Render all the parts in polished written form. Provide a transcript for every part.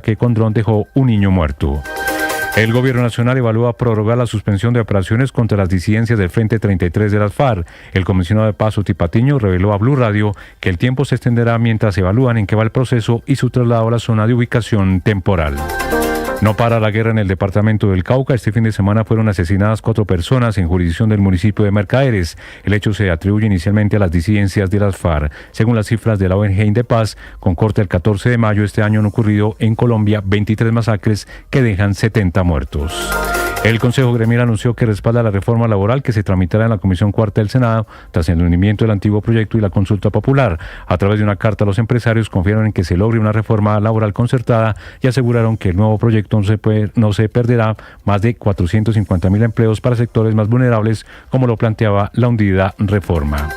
que con dron dejó un niño muerto. El gobierno nacional evalúa prorrogar la suspensión de operaciones contra las disidencias del Frente 33 de las FARC. El comisionado de Paz, Uti Patiño, reveló a Blue Radio que el tiempo se extenderá mientras evalúan en qué va el proceso y su traslado a la zona de ubicación temporal. No para la guerra en el departamento del Cauca. Este fin de semana fueron asesinadas 4 personas en jurisdicción del municipio de Mercaderes. El hecho se atribuye inicialmente a las disidencias de las FARC. Según las cifras de la ONG Indepaz, con corte el 14 de mayo, este año han ocurrido en Colombia 23 masacres que dejan 70 muertos. El Consejo Gremial anunció que respalda la reforma laboral que se tramitará en la Comisión Cuarta del Senado tras el hundimiento del antiguo proyecto y la consulta popular. A través de una carta, los empresarios confiaron en que se logre una reforma laboral concertada y aseguraron que el nuevo proyecto no se perderá más de 450.000 empleos para sectores más vulnerables, como lo planteaba la hundida reforma.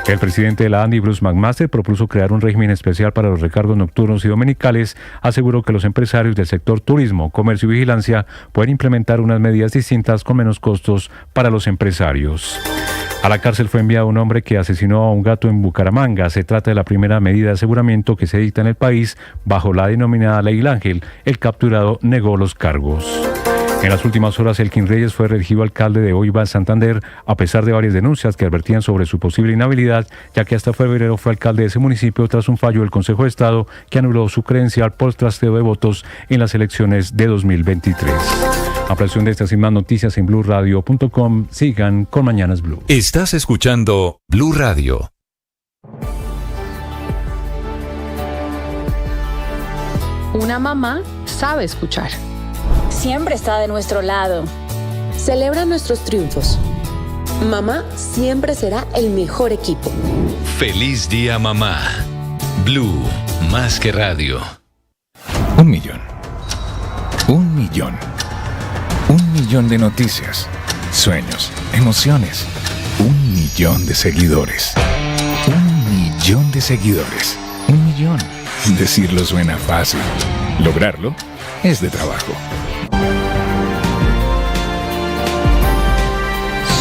El presidente de la ANDI, Bruce McMaster, propuso crear un régimen especial para los recargos nocturnos y dominicales. Aseguró que los empresarios del sector turismo, comercio y vigilancia pueden implementar unas medidas distintas con menos costos para los empresarios. A la cárcel fue enviado un hombre que asesinó a un gato en Bucaramanga. Se trata de la primera medida de aseguramiento que se dicta en el país bajo la denominada Ley Ángel. El capturado negó los cargos. En las últimas horas, Elkin Reyes fue reelegido alcalde de Oiva, Santander, a pesar de varias denuncias que advertían sobre su posible inhabilidad, ya que hasta febrero fue alcalde de ese municipio tras un fallo del Consejo de Estado que anuló su credencial por trasteo de votos en las elecciones de 2023. Ampliación de estas y más noticias en BluRadio.com. Sigan con Mañanas Blue. Estás escuchando Blue Radio. Una mamá sabe escuchar. Siempre está de nuestro lado. Celebra nuestros triunfos. Mamá siempre será el mejor equipo. Feliz día, mamá. Blue, más que radio. 1 millón. 1 millón. 1 millón de noticias, sueños, emociones. 1 millón de seguidores. 1 millón de seguidores. 1 millón. Decirlo suena fácil. Lograrlo es de trabajo.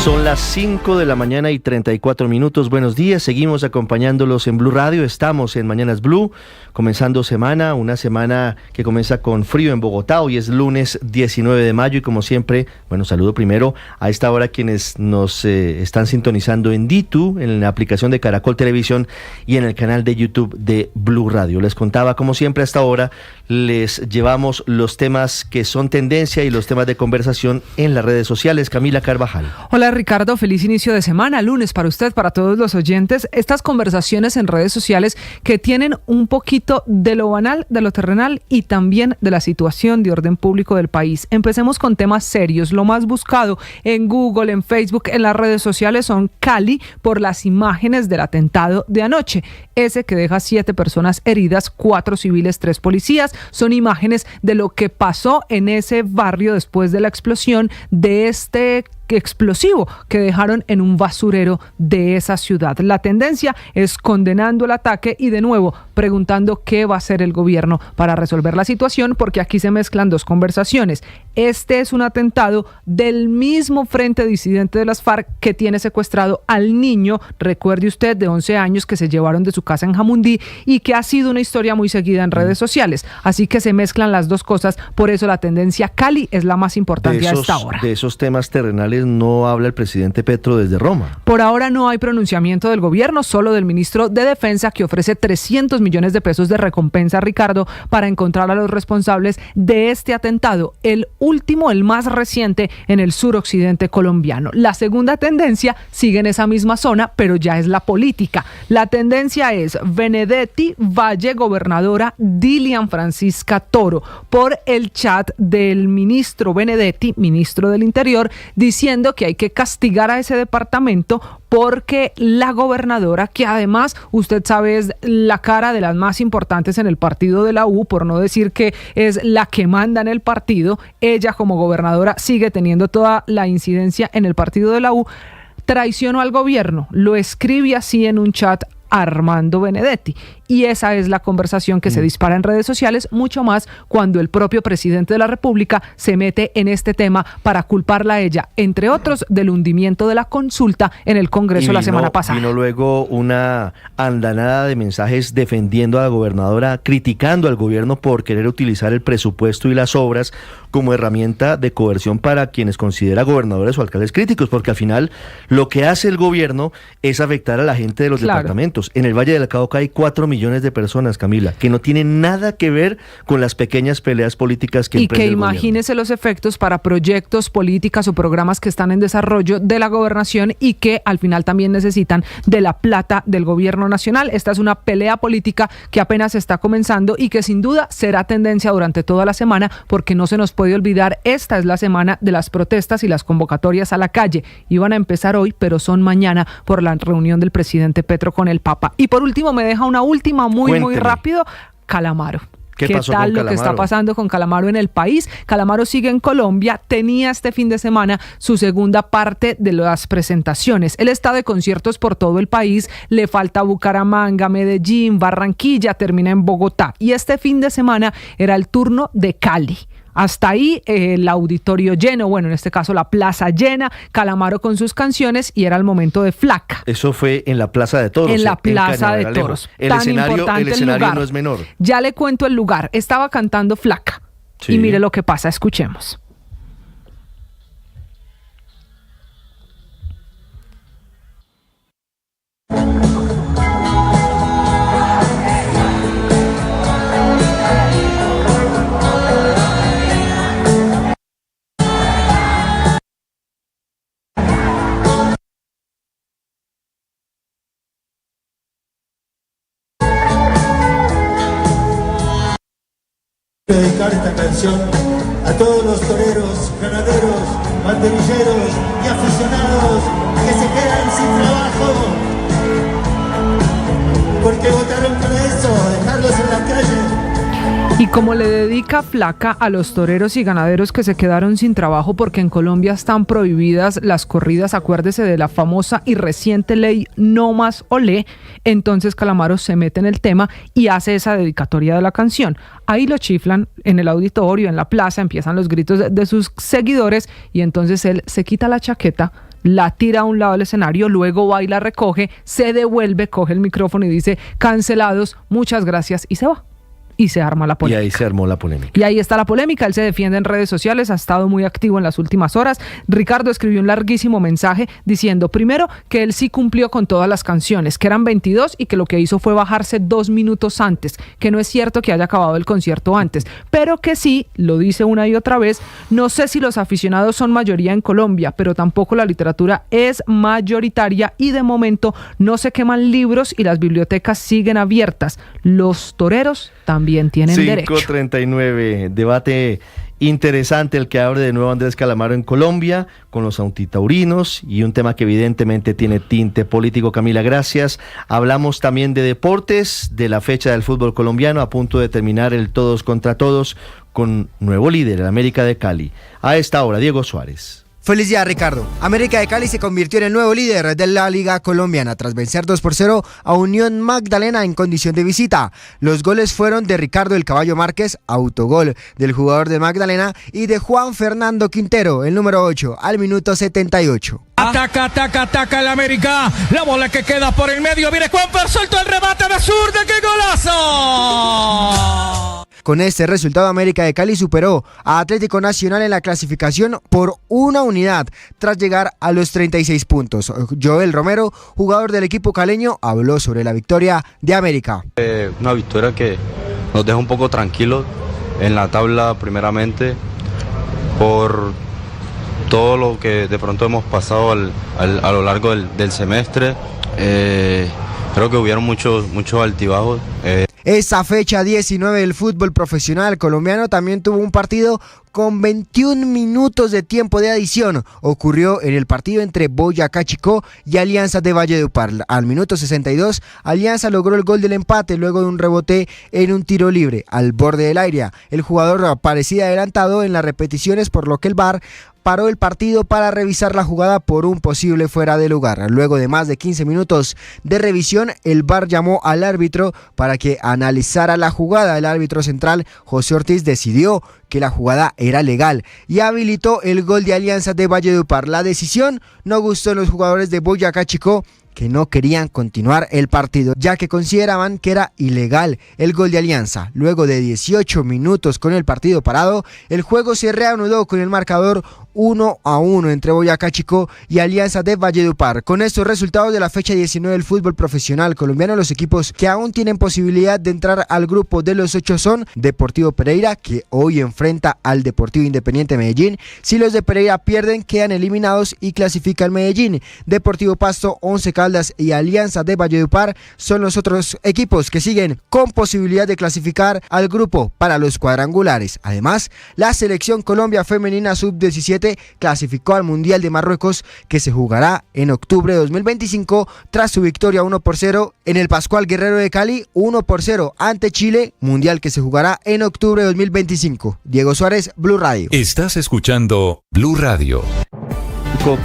Son las 5 de la mañana y 34 minutos. Buenos días, seguimos acompañándolos en Blue Radio. Estamos en Mañanas Blue, comenzando semana, una semana que comienza con frío en Bogotá. Hoy es lunes 19 de mayo y como siempre, saludo primero a esta hora quienes nos están sintonizando en Ditu, en la aplicación de Caracol Televisión y en el canal de YouTube de Blue Radio. Les contaba, como siempre a esta hora, les llevamos los temas que son tendencia y los temas de conversación en las redes sociales. Camila Carvajal. Hola Ricardo, feliz inicio de semana, lunes para usted, para todos los oyentes. Estas conversaciones en redes sociales que tienen un poquito de lo banal, de lo terrenal y también de la situación de orden público del país. Empecemos con temas serios. Lo más buscado en Google, en Facebook, en las redes sociales son Cali por las imágenes del atentado de anoche. Ese que deja 7 personas heridas, 4 civiles, 3 policías. Son imágenes de lo que pasó en ese barrio después de la explosión de este explosivo que dejaron en un basurero de esa ciudad. La tendencia es condenando el ataque y de nuevo preguntando qué va a hacer el gobierno para resolver la situación, porque aquí se mezclan dos conversaciones. Este es un atentado del mismo frente disidente de las FARC que tiene secuestrado al niño, recuerde usted, de 11 años que se llevaron de su casa en Jamundí y que ha sido una historia muy seguida en redes sociales. Así que se mezclan las dos cosas, por eso la tendencia Cali es la más importante a esta hora. De esos temas terrenales no habla el presidente Petro desde Roma. Por ahora no hay pronunciamiento del gobierno, solo del ministro de Defensa, que ofrece 300 millones de pesos de recompensa, Ricardo, para encontrar a los responsables de este atentado, el último, el más reciente en el suroccidente colombiano. La segunda tendencia sigue en esa misma zona, pero ya es la política. La tendencia es Benedetti Valle, gobernadora Dilian Francisca Toro, por el chat del ministro Benedetti, ministro del Interior, diciendo que hay que castigar a ese departamento porque la gobernadora, que además usted sabe es la cara de las más importantes en el partido de la U, por no decir que es la que manda en el partido, ella como gobernadora sigue teniendo toda la incidencia en el partido de la U, traicionó al gobierno. Lo escribe así en un chat Armando Benedetti. Y esa es la conversación que se dispara en redes sociales, mucho más cuando el propio presidente de la República se mete en este tema para culparla a ella, entre otros, del hundimiento de la consulta en el Congreso la semana pasada. Vino luego una andanada de mensajes defendiendo a la gobernadora, criticando al gobierno por querer utilizar el presupuesto y las obras como herramienta de coerción para quienes considera gobernadores o alcaldes críticos, porque al final lo que hace el gobierno es afectar a la gente de los departamentos. En el Valle del Cauca hay 4 millones de personas, Camila, que no tienen nada que ver con las pequeñas peleas políticas que emprende el gobierno. Y que imagínese los efectos para proyectos, políticas o programas que están en desarrollo de la gobernación y que al final también necesitan de la plata del gobierno nacional. Esta es una pelea política que apenas está comenzando y que sin duda será tendencia durante toda la semana, porque no se nos puede olvidar, esta es la semana de las protestas y las convocatorias a la calle. Iban a empezar hoy, pero son mañana por la reunión del presidente Petro con el Papa. Y por último, me deja una última muy rápido, Calamaro. ¿Qué pasó tal lo que está pasando con Calamaro en el país? Calamaro sigue en Colombia, tenía este fin de semana su segunda parte de las presentaciones. Él está de conciertos por todo el país, le falta Bucaramanga, Medellín, Barranquilla, termina en Bogotá. Y este fin de semana era el turno de Cali. Hasta ahí el auditorio lleno, bueno, en este caso la plaza llena, Calamaro con sus canciones y era el momento de Flaca. Eso fue en la Plaza de Toros. En la Plaza de Toros. El escenario no es menor. Ya le cuento el lugar. Estaba cantando Flaca. Sí. Y mire lo que pasa, escuchemos. Dedicar esta canción a todos los toreros, ganaderos, banderilleros y aficionados que se quedan sin trabajo porque votaron para eso, dejarlos en la calle. Y como le dedica Flaca a los toreros y ganaderos que se quedaron sin trabajo porque en Colombia están prohibidas las corridas, acuérdese de la famosa y reciente ley No Más Olé, entonces Calamaro se mete en el tema y hace esa dedicatoria de la canción. Ahí lo chiflan en el auditorio, en la plaza, empiezan los gritos de sus seguidores y entonces él se quita la chaqueta, la tira a un lado del escenario, luego va y la recoge, se devuelve, coge el micrófono y dice: cancelados, muchas gracias, y se va. Y se arma la polémica. Y ahí se armó la polémica. Y ahí está la polémica. Él se defiende en redes sociales, ha estado muy activo en las últimas horas. Ricardo escribió un larguísimo mensaje diciendo, primero, que él sí cumplió con todas las canciones, que eran 22 y que lo que hizo fue bajarse 2 minutos antes, que no es cierto que haya acabado el concierto antes, pero que sí, lo dice una y otra vez, no sé si los aficionados son mayoría en Colombia, pero tampoco la literatura es mayoritaria y de momento no se queman libros y las bibliotecas siguen abiertas. Los toreros también tienen derecho. 5:39, debate interesante el que abre de nuevo Andrés Calamaro en Colombia con los antitaurinos y un tema que evidentemente tiene tinte político. Camila, gracias. Hablamos también de deportes, de la fecha del fútbol colombiano a punto de terminar el todos contra todos con nuevo líder, el América de Cali. A esta hora, Diego Suárez. Feliz día, Ricardo. América de Cali se convirtió en el nuevo líder de la Liga Colombiana tras vencer 2-0 a Unión Magdalena en condición de visita. Los goles fueron de Ricardo El Caballo Márquez, autogol del jugador de Magdalena, y de Juan Fernando Quintero, el número 8, al minuto 78. Ataca el América. La bola que queda por el medio. Viene Juanfer, suelto el remate de zurda. ¡Qué golazo! Con este resultado, América de Cali superó a Atlético Nacional en la clasificación por una unidad tras llegar a los 36 puntos. Joel Romero, jugador del equipo caleño, habló sobre la victoria de América. Una victoria que nos deja un poco tranquilos en la tabla, primeramente por todo lo que de pronto hemos pasado a lo largo del semestre. Creo que hubieron muchos altibajos. Esta fecha 19 del fútbol profesional colombiano también tuvo un partido con 21 minutos de tiempo de adición. Ocurrió en el partido entre Boyacá Chicó y Alianza de Valledupar. Al minuto 62, Alianza logró el gol del empate luego de un rebote en un tiro libre al borde del área. El jugador parecía adelantado en las repeticiones, por lo que el VAR paró el partido para revisar la jugada por un posible fuera de lugar. Luego de más de 15 minutos de revisión, el VAR llamó al árbitro para que analizara la jugada. El árbitro central, José Ortiz, decidió que la jugada era legal y habilitó el gol de Alianza de Valledupar. La decisión no gustó a los jugadores de Boyacá Chicó, que no querían continuar el partido, ya que consideraban que era ilegal el gol de Alianza. Luego de 18 minutos con el partido parado, el juego se reanudó con el marcador 1-1 entre Boyacá Chicó y Alianza de Valledupar. Con estos resultados de la fecha 19 del fútbol profesional colombiano, los equipos que aún tienen posibilidad de entrar al grupo de los 8 son Deportivo Pereira, que hoy enfrenta al Deportivo Independiente Medellín. Si los de Pereira pierden, quedan eliminados y clasifica el Medellín. Deportivo Pasto, Once Caldas y Alianza de Valledupar son los otros equipos que siguen con posibilidad de clasificar al grupo para los cuadrangulares. Además, la selección Colombia femenina sub-17 clasificó al Mundial de Marruecos, que se jugará en octubre de 2025 tras su victoria 1-0 en el Pascual Guerrero de Cali, 1-0 ante Chile, Mundial que se jugará en octubre de 2025. Diego Suárez, Blue Radio. Estás escuchando Blue Radio.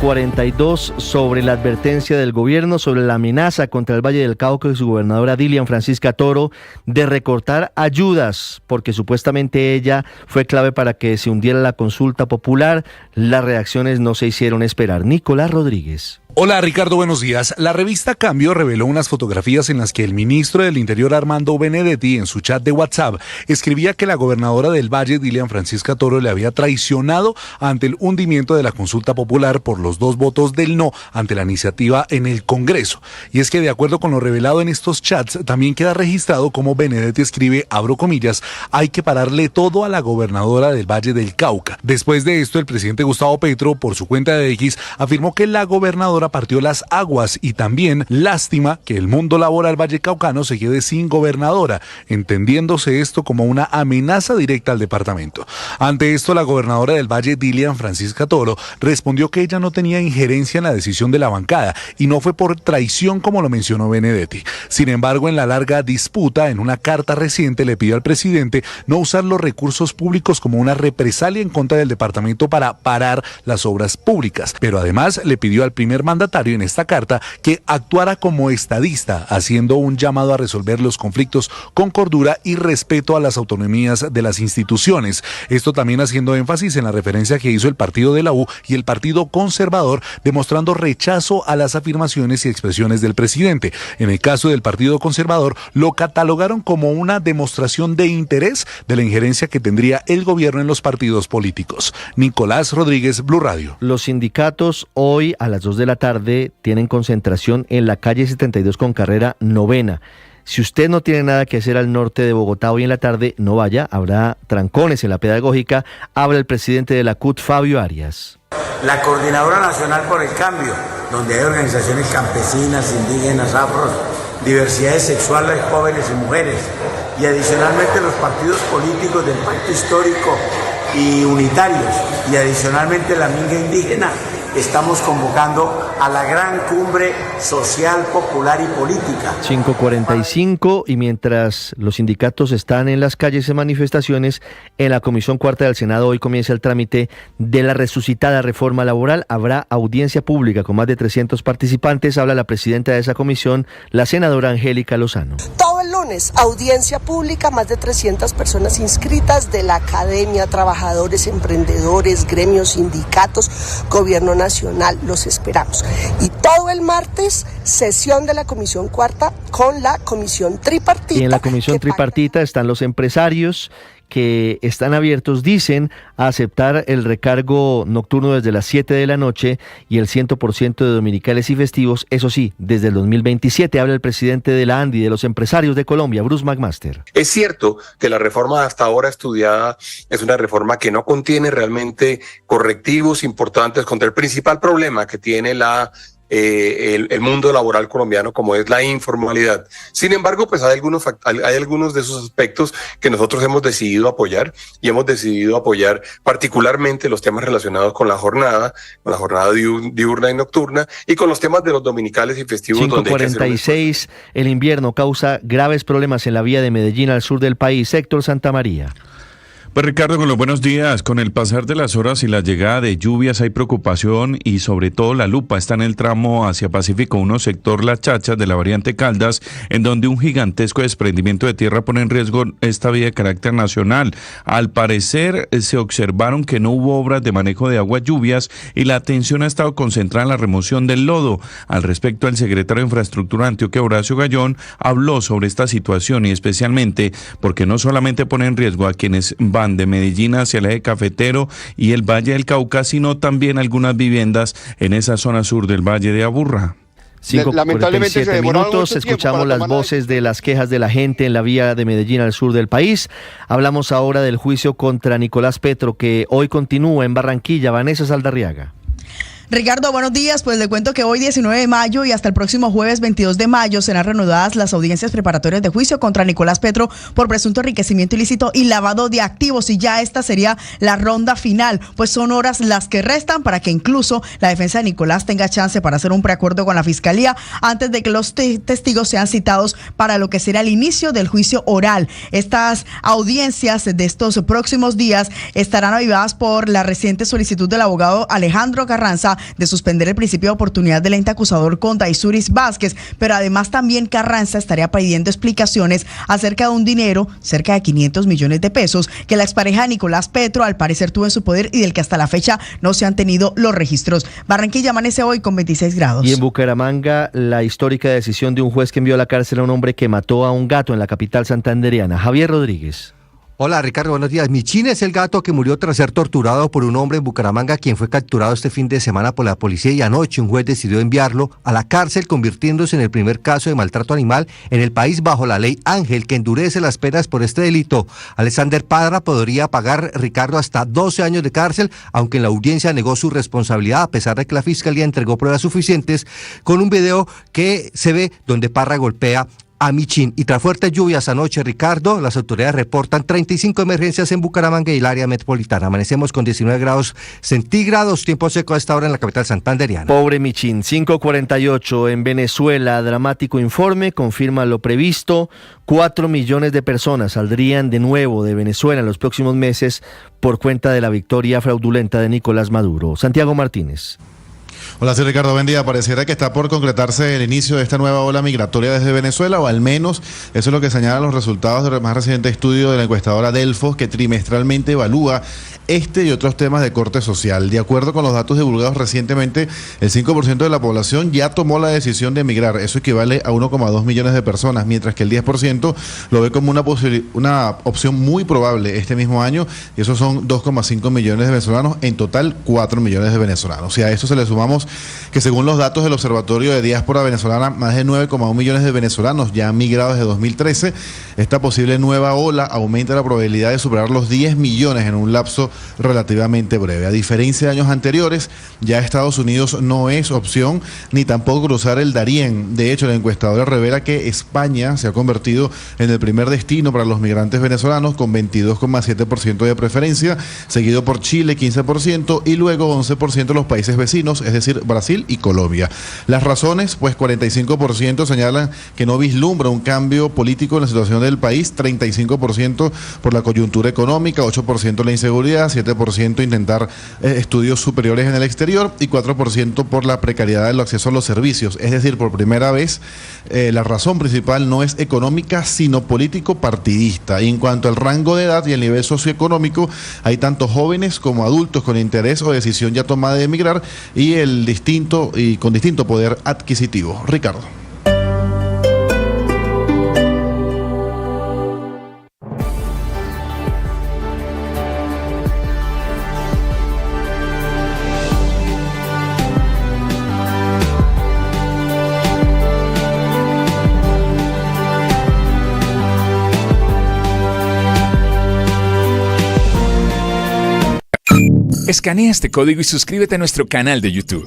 42 sobre la advertencia del gobierno sobre la amenaza contra el Valle del Cauca y su gobernadora Dilian Francisca Toro de recortar ayudas, porque supuestamente ella fue clave para que se hundiera la consulta popular. Las reacciones no se hicieron esperar. Nicolás Rodríguez. Hola Ricardo, buenos días. La revista Cambio reveló unas fotografías en las que el ministro del Interior Armando Benedetti en su chat de WhatsApp escribía que la gobernadora del Valle, Dilian Francisca Toro, le había traicionado ante el hundimiento de la consulta popular por los 2 votos del no ante la iniciativa en el Congreso. Y es que de acuerdo con lo revelado en estos chats, también queda registrado como Benedetti escribe, abro comillas, hay que pararle todo a la gobernadora del Valle del Cauca. Después de esto, el presidente Gustavo Petro, por su cuenta de X, afirmó que la gobernadora partió las aguas y también lástima que el mundo laboral vallecaucano se quede sin gobernadora, entendiéndose esto como una amenaza directa al departamento. Ante esto, la gobernadora del Valle, Dilian Francisca Toro, respondió que ella no tenía injerencia en la decisión de la bancada y no fue por traición como lo mencionó Benedetti. Sin embargo, en la larga disputa, en una carta reciente le pidió al presidente no usar los recursos públicos como una represalia en contra del departamento para parar las obras públicas, pero además le pidió al primer mandatario en esta carta que actuara como estadista, haciendo un llamado a resolver los conflictos con cordura y respeto a las autonomías de las instituciones. Esto también haciendo énfasis en la referencia que hizo el partido de la U y el Partido Conservador, demostrando rechazo a las afirmaciones y expresiones del presidente. En el caso del Partido Conservador, lo catalogaron como una demostración de interés de la injerencia que tendría el gobierno en los partidos políticos. Nicolás Rodríguez, Blue Radio. Los sindicatos hoy a las 2 de la tarde tienen concentración en la calle 72 con carrera 9ª. Si usted no tiene nada que hacer al norte de Bogotá hoy en la tarde, no vaya, habrá trancones en la pedagógica. Habla el presidente de la CUT, Fabio Arias. La Coordinadora Nacional por el Cambio, donde hay organizaciones campesinas, indígenas, afros, diversidades sexuales, jóvenes y mujeres, y adicionalmente los partidos políticos del pacto histórico y unitarios, y adicionalmente la minga indígena, estamos convocando a la gran cumbre social, popular y política. 5:45, y mientras los sindicatos están en las calles en manifestaciones, en la Comisión Cuarta del Senado hoy comienza el trámite de la resucitada reforma laboral. Habrá audiencia pública con más de 300 participantes. Habla la presidenta de esa comisión, la senadora Angélica Lozano. Todo el lunes, audiencia pública, más de 300 personas inscritas de la academia, trabajadores, emprendedores, gremios, sindicatos, gobierno nacional, los esperamos. Y todo el martes, sesión de la Comisión Cuarta con la Comisión Tripartita. Y en la Comisión Tripartita están los empresarios que están abiertos, dicen, a aceptar el recargo nocturno desde las 7 de la noche y el 100% de dominicales y festivos, eso sí, desde el 2027. Habla el presidente de la ANDI, de los empresarios de Colombia, Bruce McMaster. Es cierto que la reforma hasta ahora estudiada es una reforma que no contiene realmente correctivos importantes contra el principal problema que tiene el mundo laboral colombiano, como es la informalidad. Sin embargo, pues hay algunos de esos aspectos que nosotros hemos decidido apoyar, y hemos decidido apoyar particularmente los temas relacionados con la jornada diurna y nocturna, y con los temas de los dominicales y festivos. 5:46, el invierno causa graves problemas en la vía de Medellín al sur del país. Héctor Santamaría. Pues Ricardo, con los buenos días. Con el pasar de las horas y la llegada de lluvias hay preocupación y sobre todo la lupa está en el tramo hacia Pacífico 1, sector Las Chachas de la variante Caldas, en donde un gigantesco desprendimiento de tierra pone en riesgo esta vía de carácter nacional. Al parecer se observaron que no hubo obras de manejo de aguas lluvias y la atención ha estado concentrada en la remoción del lodo. Al respecto, el secretario de Infraestructura de Antioquia, Horacio Gallón, habló sobre esta situación y especialmente porque no solamente pone en riesgo a quienes van de Medellín hacia el eje cafetero y el Valle del Cauca, sino también algunas viviendas en esa zona sur del Valle de Aburrá. 5:47 minutos, escuchamos las voces de las quejas de la gente en la vía de Medellín al sur del país. Hablamos ahora del juicio contra Nicolás Petro, que hoy continúa en Barranquilla. Vanessa Saldarriaga. Ricardo, buenos días. Pues le cuento que hoy 19 de mayo y hasta el próximo jueves 22 de mayo serán reanudadas las audiencias preparatorias de juicio contra Nicolás Petro por presunto enriquecimiento ilícito y lavado de activos, y ya esta sería la ronda final, pues son horas las que restan para que incluso la defensa de Nicolás tenga chance para hacer un preacuerdo con la fiscalía antes de que los testigos sean citados para lo que será el inicio del juicio oral. Estas audiencias de estos próximos días estarán avivadas por la reciente solicitud del abogado Alejandro Carranza de suspender el principio de oportunidad del ente acusador contra Isuris Vázquez, pero además también Carranza estaría pidiendo explicaciones acerca de un dinero, cerca de 500 millones de pesos, que la expareja de Nicolás Petro al parecer tuvo en su poder y del que hasta la fecha no se han tenido los registros. Barranquilla amanece hoy con 26 grados. Y en Bucaramanga, la histórica decisión de un juez que envió a la cárcel a un hombre que mató a un gato en la capital santandereana. Javier Rodríguez. Hola Ricardo, buenos días. Michín es el gato que murió tras ser torturado por un hombre en Bucaramanga, quien fue capturado este fin de semana por la policía, y anoche un juez decidió enviarlo a la cárcel, convirtiéndose en el primer caso de maltrato animal en el país bajo la ley Ángel, que endurece las penas por este delito. Alexander Padra podría pagar, Ricardo, hasta 12 años de cárcel, aunque en la audiencia negó su responsabilidad, a pesar de que la fiscalía entregó pruebas suficientes con un video que se ve donde Parra golpea a Michín. Y tras fuertes lluvias anoche, Ricardo, las autoridades reportan 35 emergencias en Bucaramanga y el área metropolitana. Amanecemos con 19 grados centígrados, tiempo seco a esta hora en la capital santandereana. Pobre Michín. 5:48 en Venezuela. Dramático informe confirma lo previsto. 4 millones de personas saldrían de nuevo de Venezuela en los próximos meses por cuenta de la victoria fraudulenta de Nicolás Maduro. Santiago Martínez. Hola, soy Ricardo, buen día. Pareciera que está por concretarse el inicio de esta nueva ola migratoria desde Venezuela, o al menos eso es lo que señalan los resultados del más reciente estudio de la encuestadora Delfos, que trimestralmente evalúa este y otros temas de corte social. De acuerdo con los datos divulgados recientemente, el 5% de la población ya tomó la decisión de emigrar. Eso equivale a 1,2 millones de personas, mientras que el 10% lo ve como una opción muy probable este mismo año, y esos son 2,5 millones de venezolanos, en total 4 millones de venezolanos. Y a eso se le sumamos que según los datos del Observatorio de Diáspora Venezolana, más de 9,1 millones de venezolanos ya han migrado desde 2013. Esta posible nueva ola aumenta la probabilidad de superar los 10 millones en un lapso relativamente breve. A diferencia de años anteriores, ya Estados Unidos no es opción, ni tampoco cruzar el Darién. De hecho, la encuestadora revela que España se ha convertido en el primer destino para los migrantes venezolanos, con 22,7% de preferencia, seguido por Chile 15% y luego 11% los países vecinos, es decir, Brasil y Colombia. Las razones, pues 45% señalan que no vislumbra un cambio político en la situación del país, 35% por la coyuntura económica, 8% la inseguridad, 7% intentar estudios superiores en el exterior y 4% por la precariedad del acceso a los servicios. Es decir, por primera vez la razón principal no es económica, sino político-partidista. Y en cuanto al rango de edad y el nivel socioeconómico, hay tanto jóvenes como adultos con interés o decisión ya tomada de emigrar y con distinto poder adquisitivo. Ricardo. Escanea este código y suscríbete a nuestro canal de YouTube,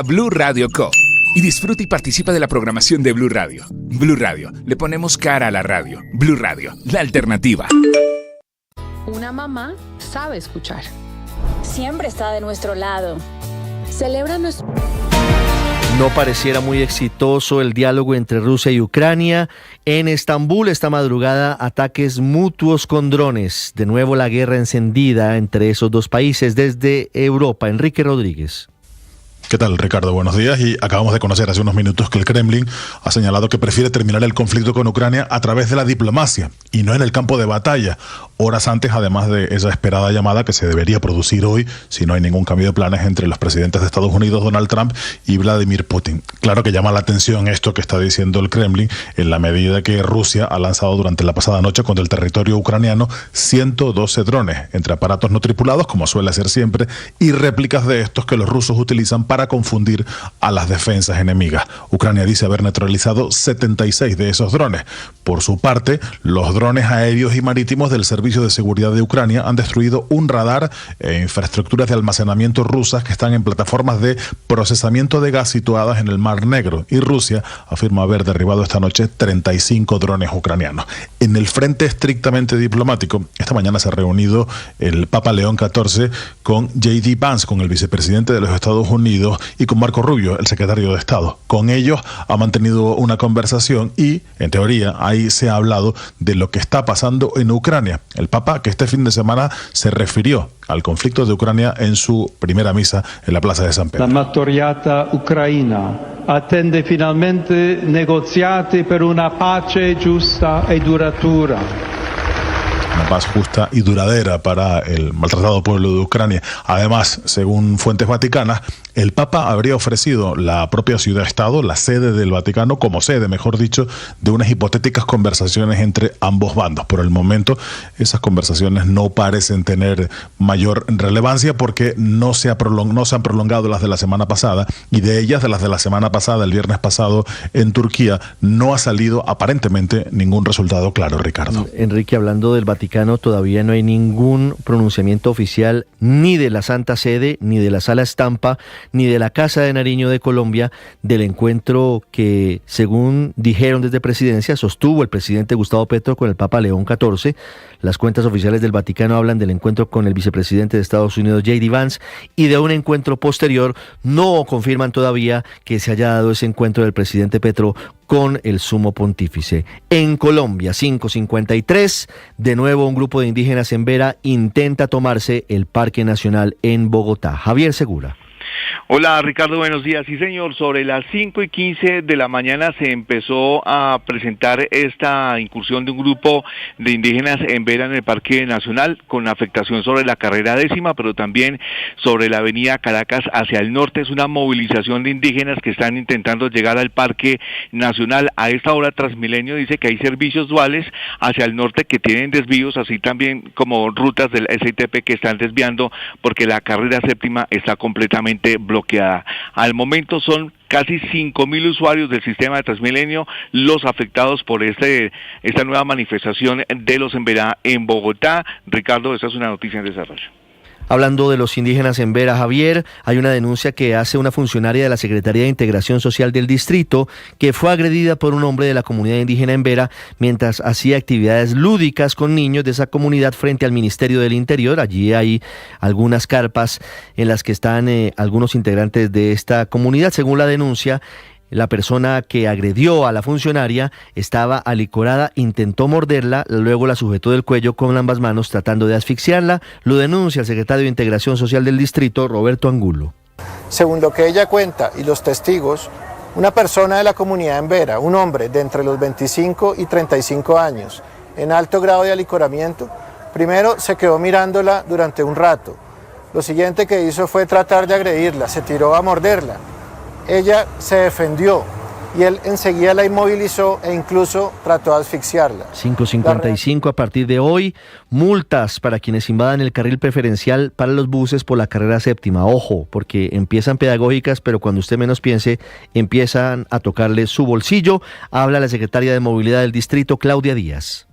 @Blue Radio Co. Y disfruta y participa de la programación de Blue Radio. Blue Radio, le ponemos cara a la radio. Blue Radio, la alternativa. Una mamá sabe escuchar. Siempre está de nuestro lado. Celebra nuestro... No pareciera muy exitoso el diálogo entre Rusia y Ucrania. En Estambul esta madrugada ataques mutuos con drones. De nuevo la guerra encendida entre esos dos países. Desde Europa, Enrique Rodríguez. ¿Qué tal, Ricardo? Buenos días. Y acabamos de conocer hace unos minutos que el Kremlin ha señalado que prefiere terminar el conflicto con Ucrania a través de la diplomacia y no en el campo de batalla. Horas antes, además de esa esperada llamada que se debería producir hoy, si no hay ningún cambio de planes entre los presidentes de Estados Unidos, Donald Trump, y Vladimir Putin. Claro que llama la atención esto que está diciendo el Kremlin, en la medida que Rusia ha lanzado durante la pasada noche contra el territorio ucraniano 112 drones, entre aparatos no tripulados, como suele hacer siempre, y réplicas de estos que los rusos utilizan para confundir a las defensas enemigas. Ucrania dice haber neutralizado 76 de esos drones. Por su parte, los drones aéreos y marítimos del Servicio de Seguridad de Ucrania han destruido un radar e infraestructuras de almacenamiento rusas que están en plataformas de procesamiento de gas situadas en el Mar Negro, y Rusia afirma haber derribado esta noche 35 drones ucranianos. En el frente estrictamente diplomático, esta mañana se ha reunido el Papa León XIV con J.D. Vance, con el vicepresidente de los Estados Unidos, y con Marco Rubio, el secretario de Estado. Con ellos ha mantenido una conversación y, en teoría, ahí se ha hablado de lo que está pasando en Ucrania. El Papa, que este fin de semana se refirió al conflicto de Ucrania en su primera misa en la Plaza de San Pedro. La martoriata Ucraina attende finalmente negoziati per una pace giusta e duratura. Una paz justa y duradera para el maltratado pueblo de Ucrania. Además, según fuentes vaticanas, el Papa habría ofrecido la propia ciudad-estado, la sede del Vaticano, como sede, mejor dicho, de unas hipotéticas conversaciones entre ambos bandos. Por el momento, esas conversaciones no parecen tener mayor relevancia porque no se han prolongado las de la semana pasada, y de ellas, de las de la semana pasada, el viernes pasado en Turquía, no ha salido aparentemente ningún resultado claro, Ricardo. Enrique, hablando del Vaticano, todavía no hay ningún pronunciamiento oficial ni de la Santa Sede, ni de la Sala Estampa, ni de la Casa de Nariño de Colombia, del encuentro que, según dijeron desde Presidencia, sostuvo el presidente Gustavo Petro con el Papa León XIV. Las cuentas oficiales del Vaticano hablan del encuentro con el vicepresidente de Estados Unidos, J.D. Vance, y de un encuentro posterior. No confirman todavía que se haya dado ese encuentro del presidente Petro con el sumo pontífice. En Colombia, 5:53, de nuevo un grupo de indígenas en Vera intenta tomarse el Parque Nacional en Bogotá. Javier Segura. Hola Ricardo, buenos días. Sí señor, sobre las 5:15 de la mañana se empezó a presentar esta incursión de un grupo de indígenas en Vera en el Parque Nacional, con afectación sobre la carrera 10ª, pero también sobre la avenida Caracas hacia el norte. Es una movilización de indígenas que están intentando llegar al Parque Nacional. A esta hora Transmilenio dice que hay servicios duales hacia el norte que tienen desvíos, así también como rutas del SITP que están desviando porque la carrera 7ª está completamente bloqueada. Al momento son casi 5.000 usuarios del sistema de Transmilenio los afectados por esta nueva manifestación de los en Vera en Bogotá. Ricardo, esta es una noticia en desarrollo. Hablando de los indígenas en Vera, Javier, hay una denuncia que hace una funcionaria de la Secretaría de Integración Social del distrito que fue agredida por un hombre de la comunidad indígena en Vera mientras hacía actividades lúdicas con niños de esa comunidad frente al Ministerio del Interior. Allí hay algunas carpas en las que están algunos integrantes de esta comunidad. Según la denuncia, la persona que agredió a la funcionaria estaba alicorada, intentó morderla, luego la sujetó del cuello con ambas manos tratando de asfixiarla. Lo denuncia el secretario de Integración Social del distrito, Roberto Angulo. Según lo que ella cuenta y los testigos, una persona de la comunidad en Vera, un hombre de entre los 25 y 35 años, en alto grado de alicoramiento, primero se quedó mirándola durante un rato. Lo siguiente que hizo fue tratar de agredirla, se tiró a morderla. Ella se defendió y él enseguida la inmovilizó e incluso trató de asfixiarla. 5:55 a partir de hoy, multas para quienes invadan el carril preferencial para los buses por la carrera 7ª. Ojo, porque empiezan pedagógicas, pero cuando usted menos piense, empiezan a tocarle su bolsillo. Habla la secretaria de Movilidad del distrito, Claudia Díaz.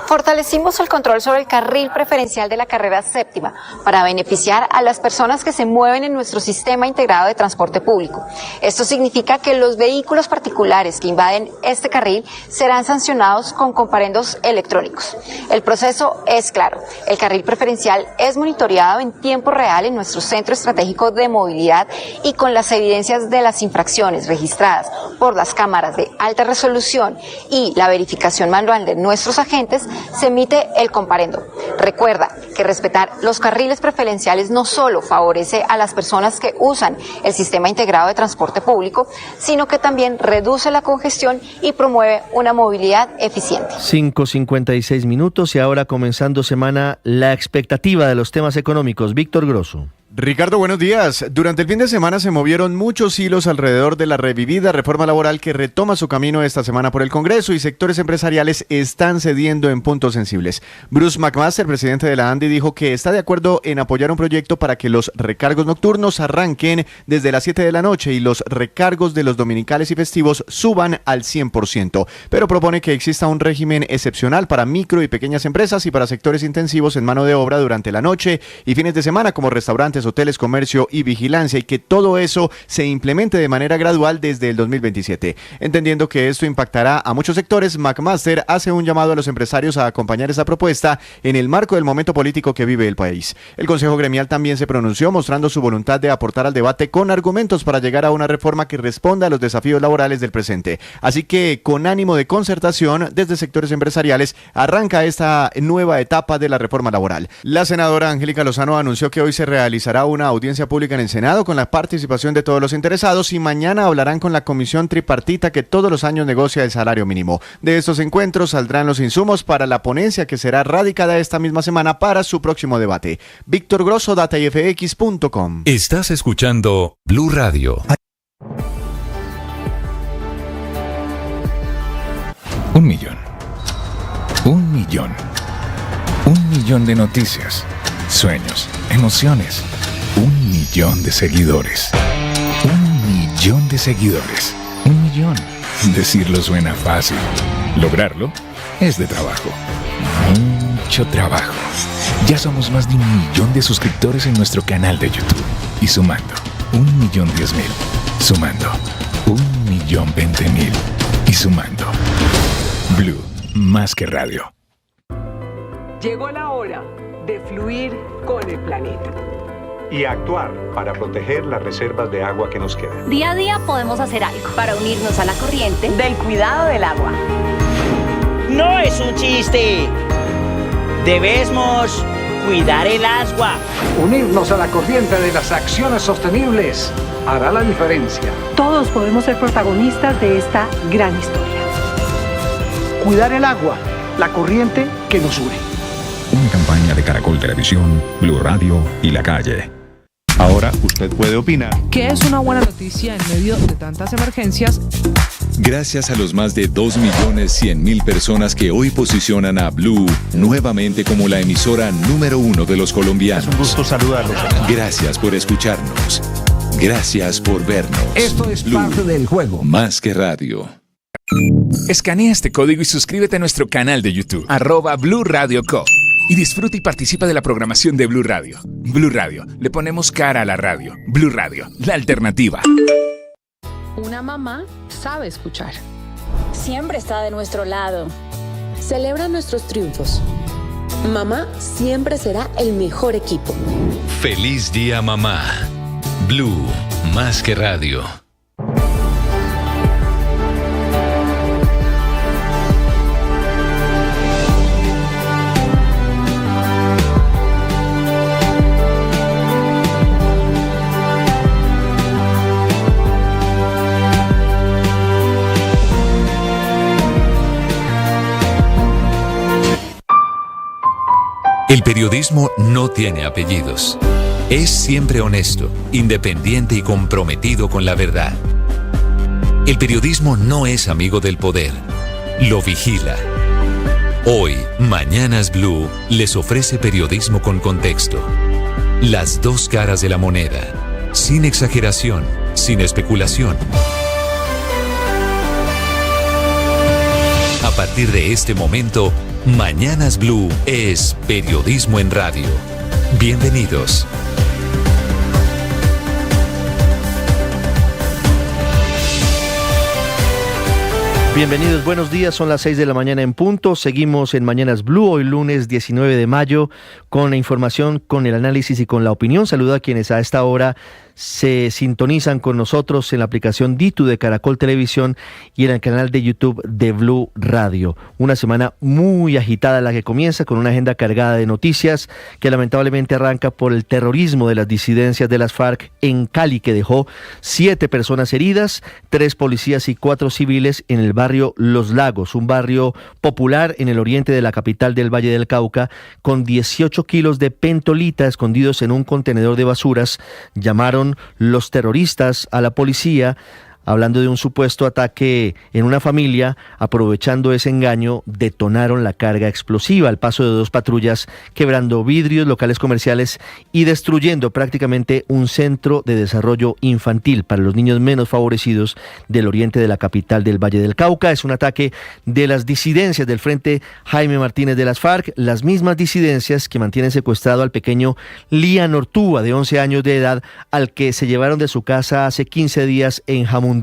Fortalecimos el control sobre el carril preferencial de la carrera séptima para beneficiar a las personas que se mueven en nuestro sistema integrado de transporte público. Esto significa que los vehículos particulares que invaden este carril serán sancionados con comparendos electrónicos. El proceso es claro. El carril preferencial es monitoreado en tiempo real en nuestro centro estratégico de movilidad y con las evidencias de las infracciones registradas por las cámaras de alta resolución y la verificación manual de nuestros agentes, se emite el comparendo. Recuerda que respetar los carriles preferenciales no solo favorece a las personas que usan el sistema integrado de transporte público, sino que también reduce la congestión y promueve una movilidad eficiente. 5:56 minutos y ahora comenzando semana, la expectativa de los temas económicos. Víctor Grosso. Ricardo, buenos días. Durante el fin de semana se movieron muchos hilos alrededor de la revivida reforma laboral que retoma su camino esta semana por el Congreso y sectores empresariales están cediendo en puntos sensibles. Bruce McMaster, presidente de la ANDI, dijo que está de acuerdo en apoyar un proyecto para que los recargos nocturnos arranquen desde las 7 de la noche y los recargos de los dominicales y festivos suban al 100%, pero propone que exista un régimen excepcional para micro y pequeñas empresas y para sectores intensivos en mano de obra durante la noche y fines de semana como restaurantes, hoteles, comercio y vigilancia, y que todo eso se implemente de manera gradual desde el 2027. Entendiendo que esto impactará a muchos sectores, McMaster hace un llamado a los empresarios a acompañar esa propuesta en el marco del momento político que vive el país. El Consejo Gremial también se pronunció mostrando su voluntad de aportar al debate con argumentos para llegar a una reforma que responda a los desafíos laborales del presente. Así que, con ánimo de concertación desde sectores empresariales, arranca esta nueva etapa de la reforma laboral. La senadora Angélica Lozano anunció que hoy se realizará una audiencia pública en el Senado con la participación de todos los interesados y mañana hablarán con la comisión tripartita que todos los años negocia el salario mínimo. De estos encuentros saldrán los insumos para la ponencia que será radicada esta misma semana para su próximo debate. Víctor Grosso, datayfx.com. Estás escuchando Blue Radio. Un millón. Un millón. Un millón de noticias, sueños, emociones. 1 millón de seguidores. 1 millón de seguidores. 1 millón. Decirlo suena fácil. Lograrlo es de trabajo. Mucho trabajo. Ya somos más de 1 millón de suscriptores en nuestro canal de YouTube. Y sumando, 1.010.000. Sumando, 1.020.000. Y sumando. Blue, más que radio. Llegó la hora de fluir con el planeta. Y actuar para proteger las reservas de agua que nos quedan. Día a día podemos hacer algo para unirnos a la corriente del cuidado del agua. No es un chiste. Debemos cuidar el agua. Unirnos a la corriente de las acciones sostenibles hará la diferencia. Todos podemos ser protagonistas de esta gran historia. Cuidar el agua, la corriente que nos une. Una campaña de Caracol Televisión, Blue Radio y La Calle. Ahora usted puede opinar. ¿Qué es una buena noticia en medio de tantas emergencias? Gracias a los más de 2.100.000 personas que hoy posicionan a Blue nuevamente como la emisora número 1 de los colombianos. Es un gusto saludarlos. Gracias por escucharnos. Gracias por vernos. Esto es Blue, parte del juego. Más que radio. Escanea este código y suscríbete a nuestro canal de YouTube, @Blue Radio Co. Y disfruta y participa de la programación de Blue Radio. Blue Radio, le ponemos cara a la radio. Blue Radio, la alternativa. Una mamá sabe escuchar. Siempre está de nuestro lado. Celebra nuestros triunfos. Mamá siempre será el mejor equipo. Feliz día, mamá. Blue, más que radio. El periodismo no tiene apellidos. Es siempre honesto, independiente y comprometido con la verdad. El periodismo no es amigo del poder, lo vigila. Hoy, Mañanas Blue les ofrece periodismo con contexto. Las dos caras de la moneda, sin exageración, sin especulación. A partir de este momento, Mañanas Blue es periodismo en radio. Bienvenidos. Bienvenidos, buenos días, son las 6 de la mañana en punto, seguimos en Mañanas Blue, hoy lunes 19 de mayo, con la información, con el análisis y con la opinión. Saludo a quienes a esta hora se sintonizan con nosotros en la aplicación Ditu de Caracol Televisión y en el canal de YouTube de Blue Radio. Una semana muy agitada la que comienza, con una agenda cargada de noticias que lamentablemente arranca por el terrorismo de las disidencias de las FARC en Cali, que dejó 7 personas heridas, 3 policías y 4 civiles en el barrio Los Lagos, un barrio popular en el oriente de la capital del Valle del Cauca, con 18 kilos de pentolita escondidos en un contenedor de basuras. Llamaron los terroristas a la policía, hablando de un supuesto ataque en una familia. Aprovechando ese engaño, detonaron la carga explosiva al paso de 2 patrullas, quebrando vidrios, locales comerciales y destruyendo prácticamente un centro de desarrollo infantil para los niños menos favorecidos del oriente de la capital del Valle del Cauca. Es un ataque de las disidencias del Frente Jaime Martínez de las FARC, las mismas disidencias que mantienen secuestrado al pequeño Lian Ortúa, de 11 años de edad, al que se llevaron de su casa hace 15 días en Jamundí.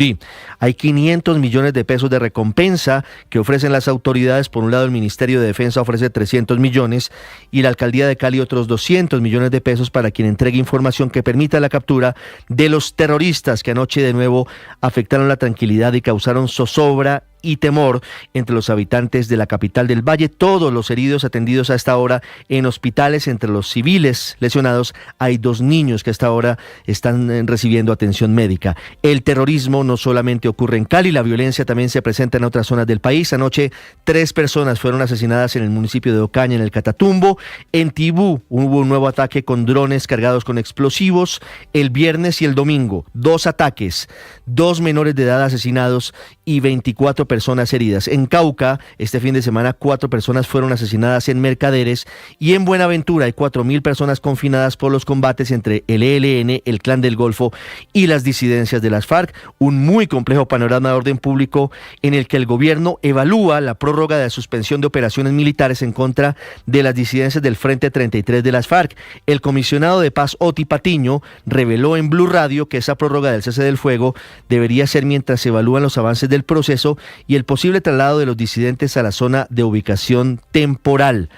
Hay 500 millones de pesos de recompensa que ofrecen las autoridades. Por un lado, el Ministerio de Defensa ofrece 300 millones y la Alcaldía de Cali otros 200 millones de pesos para quien entregue información que permita la captura de los terroristas que anoche de nuevo afectaron la tranquilidad y causaron zozobra y temor entre los habitantes de la capital del Valle. Todos los heridos atendidos a esta hora en hospitales. Entre los civiles lesionados hay 2 niños que a esta hora están recibiendo atención médica. El terrorismo no solamente ocurre en Cali, la violencia también se presenta en otras zonas del país. Anoche 3 personas fueron asesinadas en el municipio de Ocaña, en el Catatumbo. En Tibú hubo un nuevo ataque con drones cargados con explosivos. El viernes y el domingo 2 ataques, 2 menores de edad asesinados y 24 personas heridas. En Cauca, este fin de semana, 4 personas fueron asesinadas en Mercaderes, y en Buenaventura hay 4.000 personas confinadas por los combates entre el ELN, el Clan del Golfo y las disidencias de las FARC. Un muy complejo panorama de orden público en el que el gobierno evalúa la prórroga de suspensión de operaciones militares en contra de las disidencias del Frente 33 de las FARC. El comisionado de paz Oti Patiño reveló en Blue Radio que esa prórroga del cese del fuego debería ser mientras se evalúan los avances del proceso y el posible traslado de los disidentes a la zona de ubicación temporal.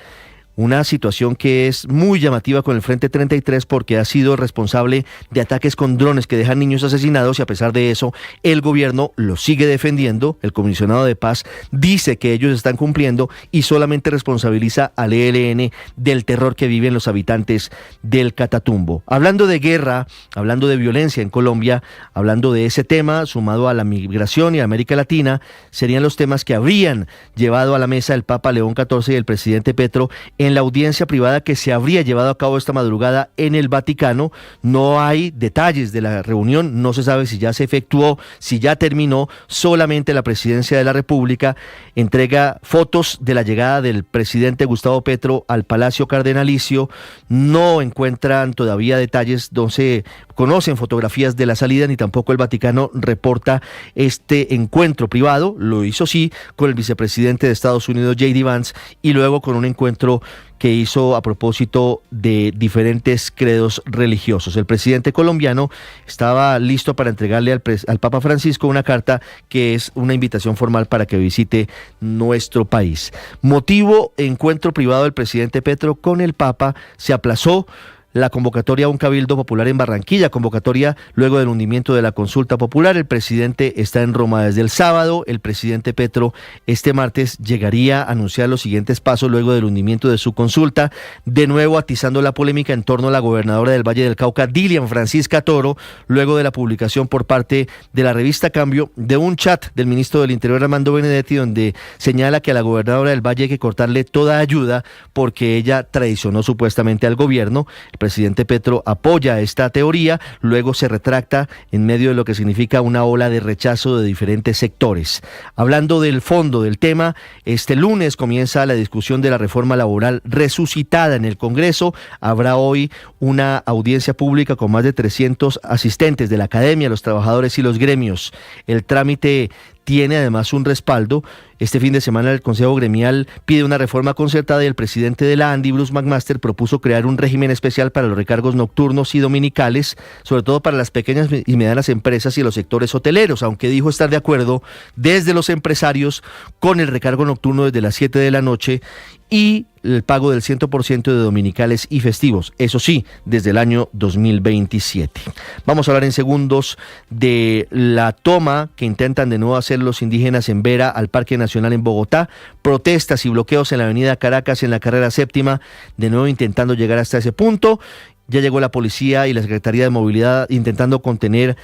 Una situación que es muy llamativa con el Frente 33 porque ha sido responsable de ataques con drones que dejan niños asesinados, y a pesar de eso el gobierno lo sigue defendiendo. El comisionado de paz dice que ellos están cumpliendo y solamente responsabiliza al ELN del terror que viven los habitantes del Catatumbo. Hablando de guerra, hablando de violencia en Colombia, hablando de ese tema, sumado a la migración y a América Latina, serían los temas que habrían llevado a la mesa el Papa León XIV y el presidente Petro en la audiencia privada que se habría llevado a cabo esta madrugada en el Vaticano. No hay detalles de la reunión, no se sabe si ya se efectuó, si ya terminó. Solamente la Presidencia de la República entrega fotos de la llegada del presidente Gustavo Petro al Palacio Cardenalicio. No encuentran todavía detalles, no se conocen fotografías de la salida, ni tampoco el Vaticano reporta este encuentro privado. Lo hizo sí con el vicepresidente de Estados Unidos, J.D. Vance, y luego con un encuentro que hizo a propósito de diferentes credos religiosos. El presidente colombiano estaba listo para entregarle al Papa Francisco una carta que es una invitación formal para que visite nuestro país. Motivo: encuentro privado del presidente Petro con el Papa. Se aplazó la convocatoria a un cabildo popular en Barranquilla, convocatoria luego del hundimiento de la consulta popular. El presidente está en Roma desde el sábado. El presidente Petro este martes llegaría a anunciar los siguientes pasos luego del hundimiento de su consulta, de nuevo atizando la polémica en torno a la gobernadora del Valle del Cauca, Dilian Francisca Toro, luego de la publicación por parte de la revista Cambio de un chat del ministro del Interior, Armando Benedetti, donde señala que a la gobernadora del Valle hay que cortarle toda ayuda porque ella traicionó supuestamente al gobierno. El presidente Petro apoya esta teoría, luego se retracta en medio de lo que significa una ola de rechazo de diferentes sectores. Hablando del fondo del tema, este lunes comienza la discusión de la reforma laboral resucitada en el Congreso. Habrá hoy una audiencia pública con más de 300 asistentes de la academia, los trabajadores y los gremios. El trámite tiene además un respaldo. Este fin de semana el Consejo Gremial pide una reforma concertada y el presidente de la ANDI, Bruce McMaster, propuso crear un régimen especial para los recargos nocturnos y dominicales, sobre todo para las pequeñas y medianas empresas y los sectores hoteleros, aunque dijo estar de acuerdo desde los empresarios con el recargo nocturno desde las 7 de la noche y el pago del 100% de dominicales y festivos, eso sí, desde el año 2027. Vamos a hablar en segundos de la toma que intentan de nuevo hacer los indígenas en Vera al Parque Nacional en Bogotá, protestas y bloqueos en la avenida Caracas en la carrera séptima, de nuevo intentando llegar hasta ese punto. Ya llegó la policía y la Secretaría de Movilidad intentando contener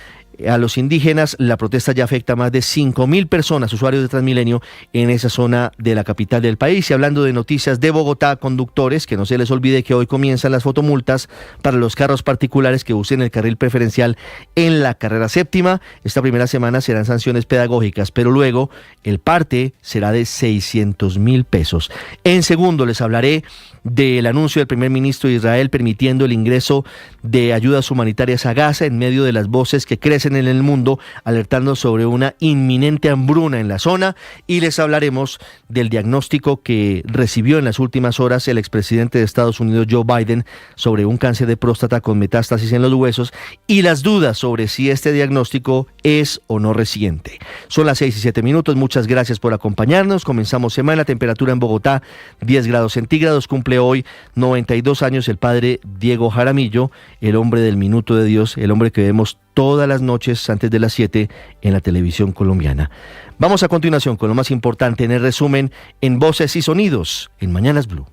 a los indígenas. La protesta ya afecta a más de 5.000 personas, usuarios de Transmilenio, en esa zona de la capital del país. Y hablando de noticias de Bogotá, conductores, que no se les olvide que hoy comienzan las fotomultas para los carros particulares que usen el carril preferencial en la carrera séptima. Esta primera semana serán sanciones pedagógicas, pero luego el parte será de 600.000 pesos. En segundo les hablaré del anuncio del primer ministro de Israel permitiendo el ingreso de ayudas humanitarias a Gaza en medio de las voces que crecen en el mundo alertando sobre una inminente hambruna en la zona, y les hablaremos del diagnóstico que recibió en las últimas horas el expresidente de Estados Unidos Joe Biden sobre un cáncer de próstata con metástasis en los huesos y las dudas sobre si este diagnóstico es o no reciente. Son las 6:07, muchas gracias por acompañarnos. Comenzamos semana, temperatura en Bogotá 10 grados centígrados, cumple hoy 92 años el padre Diego Jaramillo, el hombre del Minuto de Dios, el hombre que vemos todas las noches antes de las 7 en la televisión colombiana. Vamos a continuación con lo más importante en el resumen en Voces y Sonidos en Mañanas Blue.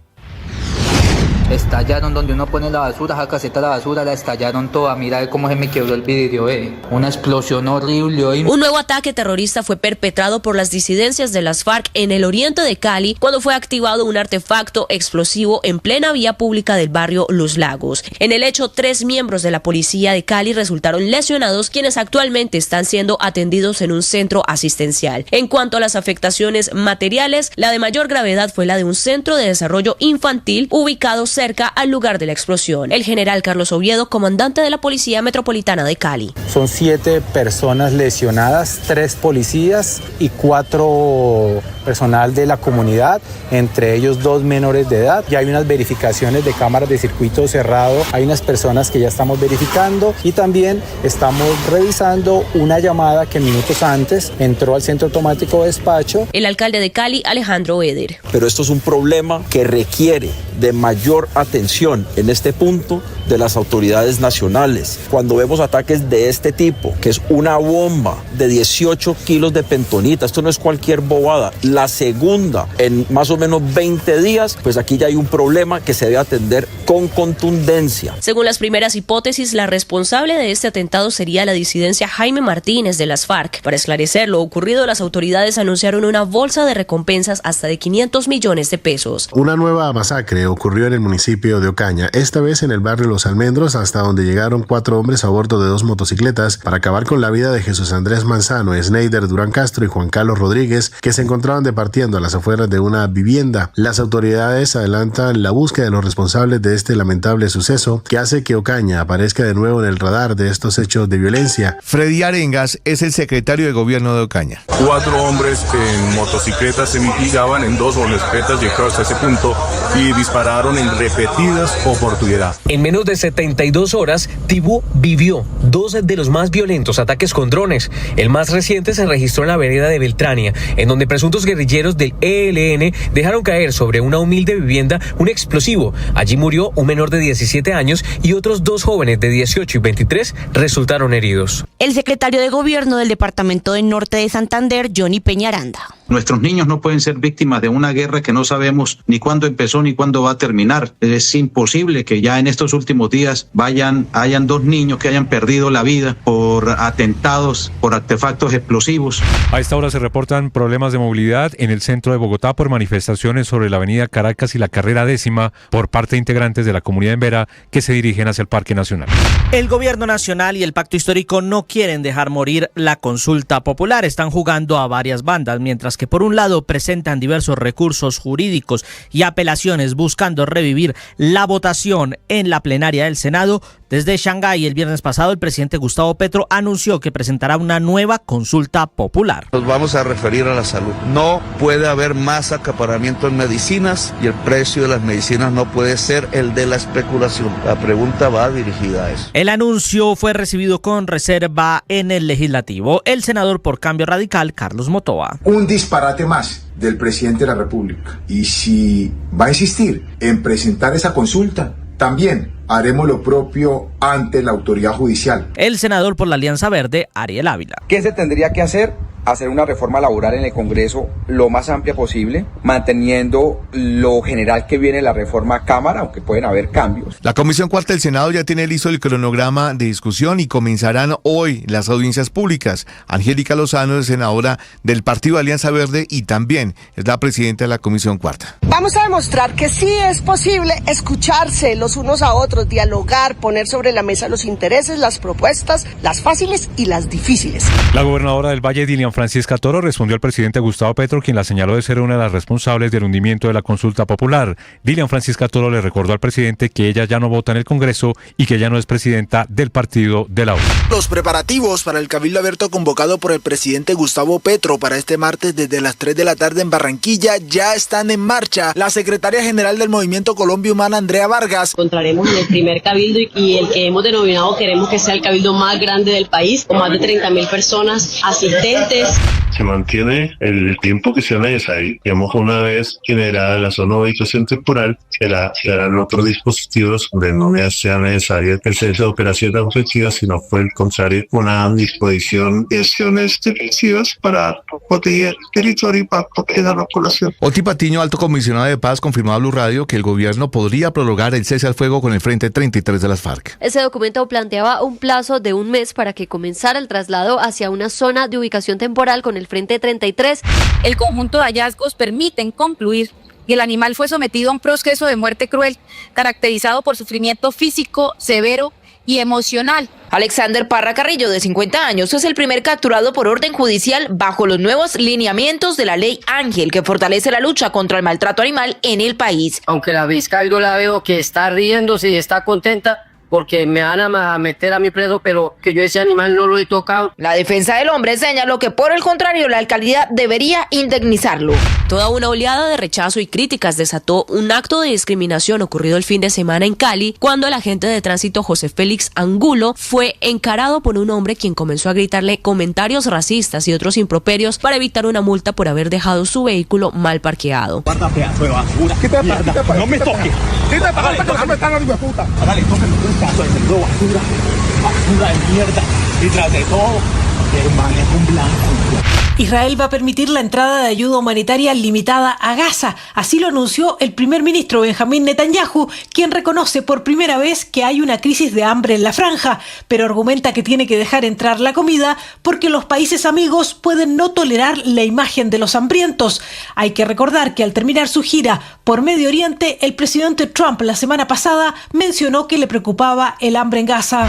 Estallaron donde uno pone la basura, esa caseta de la basura la estallaron toda. Mira cómo se me quebró el vidrio, una explosión horrible hoy. Un nuevo ataque terrorista fue perpetrado por las disidencias de las FARC en el oriente de Cali cuando fue activado un artefacto explosivo en plena vía pública del barrio Los Lagos. En el hecho, 3 miembros de la policía de Cali resultaron lesionados, quienes actualmente están siendo atendidos en un centro asistencial. En cuanto a las afectaciones materiales, la de mayor gravedad fue la de un centro de desarrollo infantil ubicado cerca al lugar de la explosión. El general Carlos Oviedo, comandante de la Policía Metropolitana de Cali. Son 7 personas lesionadas, 3 policías y 4 personal de la comunidad, entre ellos 2 menores de edad. Ya hay unas verificaciones de cámaras de circuito cerrado, hay unas personas que ya estamos verificando y también estamos revisando una llamada que minutos antes entró al centro automático de despacho. El alcalde de Cali, Alejandro Eder. Pero esto es un problema que requiere de mayor atención en este punto de las autoridades nacionales. Cuando vemos ataques de este tipo, que es una bomba de 18 kilos de pentonita, esto no es cualquier bobada, la segunda en más o menos 20 días, pues aquí ya hay un problema que se debe atender con contundencia. Según las primeras hipótesis, la responsable de este atentado sería la disidencia Jaime Martínez de las FARC. Para esclarecer lo ocurrido, las autoridades anunciaron una bolsa de recompensas hasta de 500 millones de pesos. Una nueva masacre ocurrió en el municipio de Ocaña, esta vez en el barrio Los Almendros, hasta donde llegaron 4 hombres a bordo de 2 motocicletas para acabar con la vida de Jesús Andrés Manzano, Sneider Durán Castro y Juan Carlos Rodríguez, que se encontraban departiendo a las afueras de una vivienda. Las autoridades adelantan la búsqueda de los responsables de este lamentable suceso que hace que Ocaña aparezca de nuevo en el radar de estos hechos de violencia. Freddy Arengas es el secretario de gobierno de Ocaña. 4 hombres en motocicletas se mitigaban, en 2 motocicletas llegaron hasta ese punto y dispararon en repetidas oportunidades. En menos de 72 horas, Tibú vivió 2 de los más violentos ataques con drones. El más reciente se registró en la vereda de Beltrania, en donde presuntos guerrilleros del ELN dejaron caer sobre una humilde vivienda un explosivo. Allí murió un menor de 17 años y otros 2 jóvenes de 18 y 23 resultaron heridos. El secretario de gobierno del departamento del norte de Santander, Johnny Peñaranda. Nuestros niños no pueden ser víctimas de una guerra que no sabemos ni cuándo empezó ni cuándo va a terminar. Es imposible que ya en estos últimos días hayan 2 niños que hayan perdido la vida por atentados, por artefactos explosivos. A esta hora se reportan problemas de movilidad en el centro de Bogotá por manifestaciones sobre la avenida Caracas y la carrera 10ª por parte de integrantes de la comunidad en Vera que se dirigen hacia el Parque Nacional. El gobierno nacional y el pacto histórico no quieren dejar morir la consulta popular. Están jugando a varias bandas, mientras que por un lado presentan diversos recursos jurídicos y apelaciones buscando revivir la votación en la plenaria del Senado, desde Shanghái el viernes pasado el presidente Gustavo Petro anunció que presentará una nueva consulta popular. Nos vamos a referir a la salud. No puede haber más acaparamiento en medicinas y el precio de las medicinas no puede ser el de la especulación. La pregunta va dirigida a eso. El anuncio fue recibido con reserva en el legislativo. El senador por Cambio Radical, Carlos Motoa. Un disparate más del presidente de la República. Y si va a insistir en presentar esa consulta, también haremos lo propio ante la autoridad judicial. El senador por la Alianza Verde, Ariel Ávila. ¿Qué se tendría que hacer? Hacer una reforma laboral en el Congreso lo más amplia posible, manteniendo lo general que viene la reforma Cámara, aunque pueden haber cambios. La Comisión Cuarta del Senado ya tiene listo el cronograma de discusión y comenzarán hoy las audiencias públicas. Angélica Lozano es senadora del Partido Alianza Verde y también es la presidenta de la Comisión Cuarta. Vamos a demostrar que sí es posible escucharse los unos a otros, dialogar, poner sobre la mesa los intereses, las propuestas, las fáciles y las difíciles. La gobernadora del Valle, Dilian Francisca Toro, respondió al presidente Gustavo Petro, quien la señaló de ser una de las responsables del hundimiento de la consulta popular. Dilian Francisca Toro le recordó al presidente que ella ya no vota en el Congreso y que ya no es presidenta del partido de la U. Los preparativos para el cabildo abierto convocado por el presidente Gustavo Petro para este martes desde las 3 de la tarde en Barranquilla ya están en marcha. La secretaria general del Movimiento Colombia Humana, Andrea Vargas. Encontraremos en el primer cabildo y el que hemos denominado queremos que sea el cabildo más grande del país, con más de 30.000 personas asistentes. Se mantiene el tiempo que sea necesario. Digamos, una vez generada la zona de ubicación temporal, serán otros dispositivos donde no sea necesario el centro de operaciones ofensivas, sino por el contrario, una disposición de acciones defensivas para proteger el territorio y para proteger a la población. Oti Patiño, alto comisionado de paz, confirmó a Blue Radio que el gobierno podría prolongar el cese al fuego con el Frente 33 de las FARC. Ese documento planteaba un plazo de un mes para que comenzara el traslado hacia una zona de ubicación temporal con el Frente 33. El conjunto de hallazgos permiten concluir que el animal fue sometido a un proceso de muerte cruel, caracterizado por sufrimiento físico severo y emocional. Alexander Parra Carrillo, de 50 años, es el primer capturado por orden judicial bajo los nuevos lineamientos de la ley Ángel, que fortalece la lucha contra el maltrato animal en el país. Aunque la fiscal yo la veo que está riéndose y está contenta, porque me van a meter a mi preso, pero que yo ese animal no lo he tocado. La defensa del hombre señaló que por el contrario la alcaldía debería indemnizarlo. Toda una oleada de rechazo y críticas desató un acto de discriminación ocurrido el fin de semana en Cali, cuando el agente de tránsito José Félix Angulo fue encarado por un hombre quien comenzó a gritarle comentarios racistas y otros improperios para evitar una multa por haber dejado su vehículo mal parqueado. Guarda pedazo de basura. No me toques. Dale, tóqueme. Caso de seguro basura de mierda, y tras de todo, hermano, es un blanco. Israel va a permitir la entrada de ayuda humanitaria limitada a Gaza. Así lo anunció el primer ministro Benjamín Netanyahu, quien reconoce por primera vez que hay una crisis de hambre en la franja, pero argumenta que tiene que dejar entrar la comida porque los países amigos pueden no tolerar la imagen de los hambrientos. Hay que recordar que al terminar su gira por Medio Oriente, el presidente Trump la semana pasada mencionó que le preocupaba el hambre en Gaza.